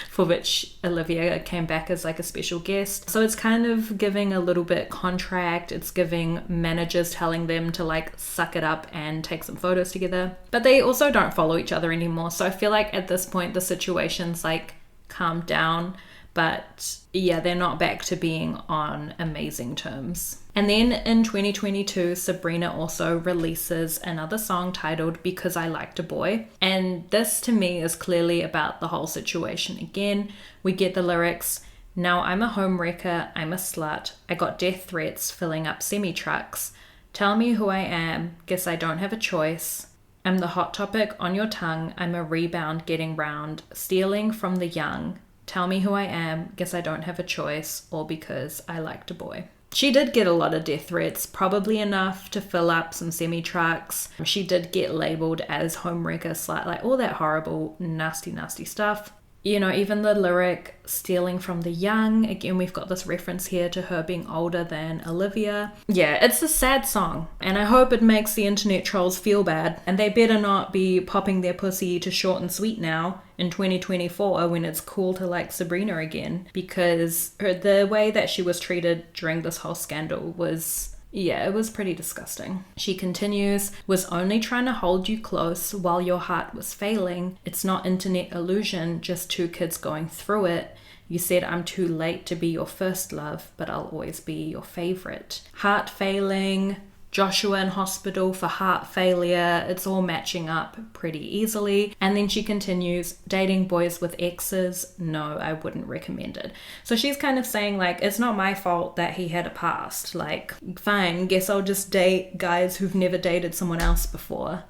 for which Olivia came back as like a special guest. So it's kind of giving a little bit contract. It's giving managers telling them to like suck it up and take some photos together. But they also don't follow each other anymore. So I feel like at this point the situation's like calmed down. But yeah, they're not back to being on amazing terms. And then in 2022, Sabrina also releases another song titled Because I Liked a Boy. And this to me is clearly about the whole situation. Again, we get the lyrics, now I'm a homewrecker, I'm a slut, I got death threats filling up semi-trucks. Tell me who I am, guess I don't have a choice. I'm the hot topic on your tongue, I'm a rebound getting round, stealing from the young. Tell me who I am, guess I don't have a choice, or because I liked a boy. She did get a lot of death threats, probably enough to fill up some semi-trucks. She did get labelled as homewrecker, slut, like all that horrible, nasty, nasty stuff. You know, even the lyric, stealing from the young, again, we've got this reference here to her being older than Olivia. Yeah, it's a sad song, and I hope it makes the internet trolls feel bad, and they better not be popping their pussy to short and sweet now in 2024 when it's cool to like Sabrina again, because the way that she was treated during this whole scandal was... yeah, it was pretty disgusting. She continues, was only trying to hold you close while your heart was failing. It's not internet illusion, just 2 kids going through it. You said I'm too late to be your first love, but I'll always be your favorite. Heart failing, Joshua in hospital for heart failure. It's all matching up pretty easily. And then she continues, dating boys with exes, no, I wouldn't recommend it. So she's kind of saying like, it's not my fault that he had a past. Like, fine, guess I'll just date guys who've never dated someone else before.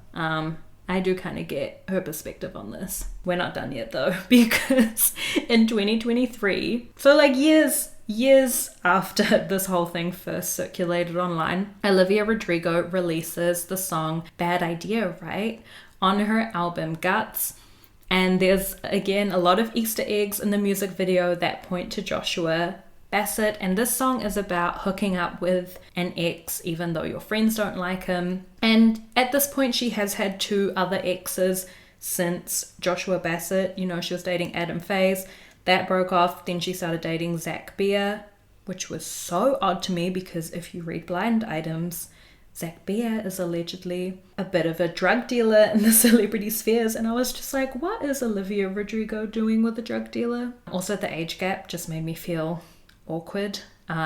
I do kind of get her perspective on this. We're not done yet though, because in 2023, so like years after this whole thing first circulated online, Olivia Rodrigo releases the song Bad Idea, right? On her album Guts. And there's, again, a lot of Easter eggs in the music video that point to Joshua Bassett. And this song is about hooking up with an ex, even though your friends don't like him. And at this point, she has had 2 other exes since Joshua Bassett. You know, she was dating Adam Faze. That broke off. Then she started dating Zach Beer, which was so odd to me because if you read Blind Items, Zach Beer is allegedly a bit of a drug dealer in the celebrity spheres. And I was just like, what is Olivia Rodrigo doing with a drug dealer? Also, the age gap just made me feel awkward.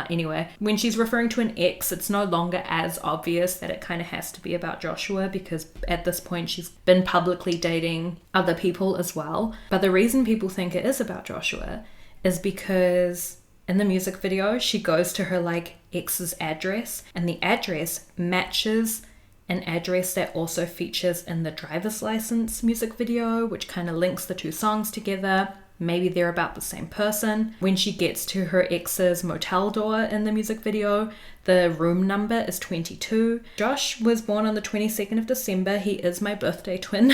Anyway, when she's referring to an ex, it's no longer as obvious that it kind of has to be about Joshua, because at this point she's been publicly dating other people as well. But the reason people think it is about Joshua is because in the music video, she goes to her like ex's address, and the address matches an address that also features in the driver's license music video, which kind of links the 2 songs together. Maybe they're about the same person. When she gets to her ex's motel door in the music video, the room number is 22. Josh was born on the 22nd of December. He is my birthday twin.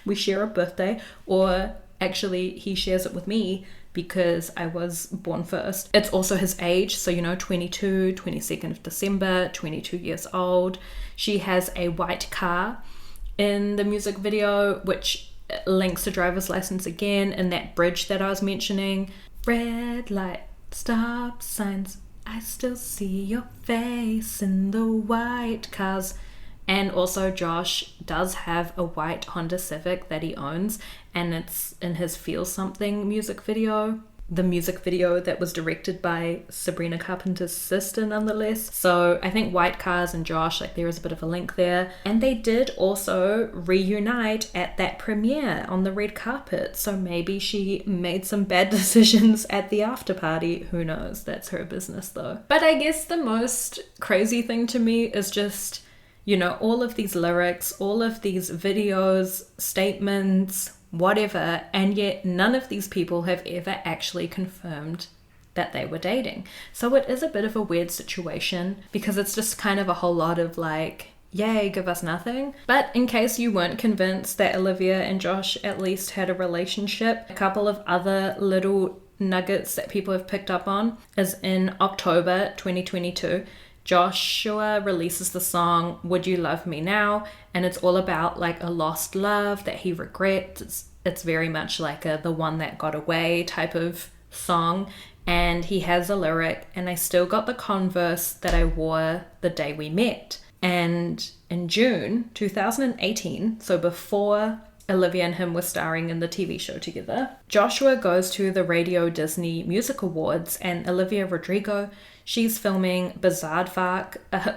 we share a birthday, or actually he shares it with me because I was born first. It's also his age, so 22, 22nd of December, 22 years old. She has a white car in the music video, which links to driver's license again, in that bridge that I was mentioning. Red light, stop signs, I still see your face in the white cars. And also Josh does have a white Honda Civic that he owns, and it's in his Feel Something music video. The music video that was directed by Sabrina Carpenter's sister, nonetheless. So I think white cars and Josh, like, there is a bit of a link there. And they did also reunite at that premiere on the red carpet. So maybe she made some bad decisions at the after party. Who knows? That's her business though. But I guess the most crazy thing to me is just, all of these lyrics, all of these videos, statements, whatever, and yet none of these people have ever actually confirmed that they were dating. So it is a bit of a weird situation, because it's just kind of a whole lot of like, yay, give us nothing. But in case you weren't convinced that Olivia and Josh at least had a relationship, a couple of other little nuggets that people have picked up on is in October 2022, Joshua releases the song Would You Love Me Now, and it's all about like a lost love that he regrets. It's very much like a The One That Got Away type of song, and he has a lyric, and I still got the Converse that I wore the day we met. And in June 2018, so before Olivia and him were starring in the TV show together, Joshua goes to the Radio Disney Music Awards, and Olivia Rodrigo, she's filming Bassett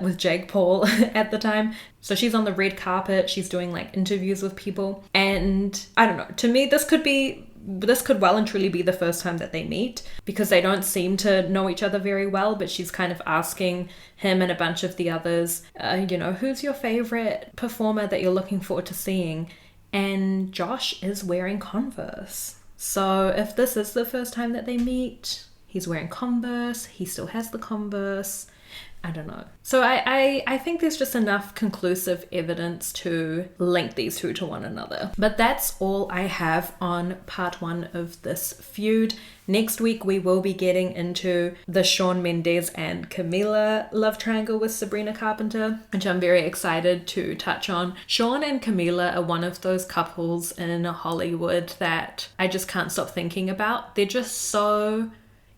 with Jake Paul at the time. So she's on the red carpet, she's doing like interviews with people. And I don't know, to me, this could well and truly be the first time that they meet, because they don't seem to know each other very well, but she's kind of asking him and a bunch of the others, who's your favorite performer that you're looking forward to seeing? And Josh is wearing Converse. So if this is the first time that they meet, he's wearing Converse, he still has the Converse, I don't know. So I think there's just enough conclusive evidence to link these two to one another. But that's all I have on part 1 of this feud. Next week we will be getting into the Shawn Mendes and Camila love triangle with Sabrina Carpenter, which I'm very excited to touch on. Shawn and Camila are one of those couples in Hollywood that I just can't stop thinking about. They're just so...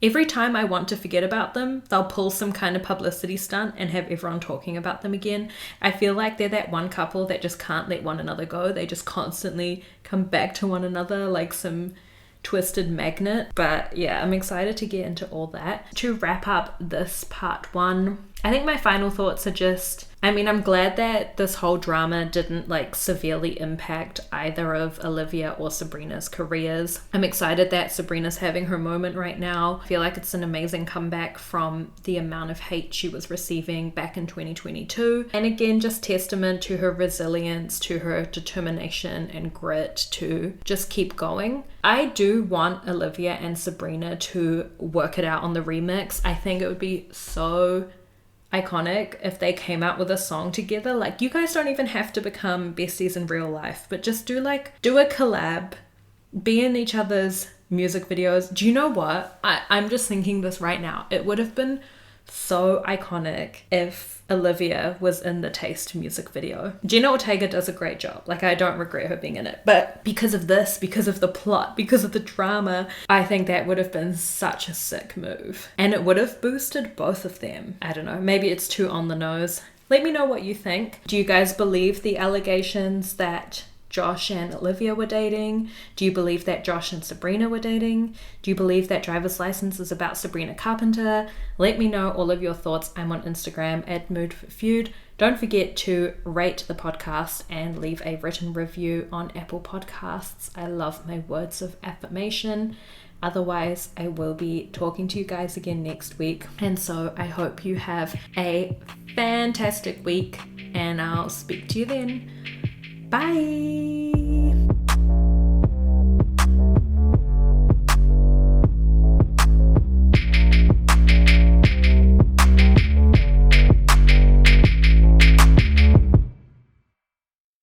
Every time I want to forget about them, they'll pull some kind of publicity stunt and have everyone talking about them again. I feel like they're that one couple that just can't let one another go. They just constantly come back to one another like some twisted magnet. But yeah, I'm excited to get into all that. To wrap up this part 1, I think my final thoughts are just, I'm glad that this whole drama didn't like severely impact either of Olivia or Sabrina's careers. I'm excited that Sabrina's having her moment right now. I feel like it's an amazing comeback from the amount of hate she was receiving back in 2022. And again, just testament to her resilience, to her determination and grit to just keep going. I do want Olivia and Sabrina to work it out on the remix. I think it would be so iconic if they came out with a song together. Like, you guys don't even have to become besties in real life, but just do a collab, be in each other's music videos. Do you know what? I'm just thinking this right now. It would have been so iconic if Olivia was in the Taste music video. Jenna Ortega does a great job. Like, I don't regret her being in it. But because of this, because of the plot, because of the drama, I think that would have been such a sick move. And it would have boosted both of them. I don't know. Maybe it's too on the nose. Let me know what you think. Do you guys believe the allegations that Josh and Olivia were dating? Do you believe that Josh and Sabrina were dating? Do you believe that Driver's License is about Sabrina Carpenter? Let me know all of your thoughts. I'm on Instagram at moodforfeud. Don't forget to rate the podcast and leave a written review on Apple Podcasts. I love my words of affirmation. Otherwise, I will be talking to you guys again next week. And so I hope you have a fantastic week, and I'll speak to you then. Bye!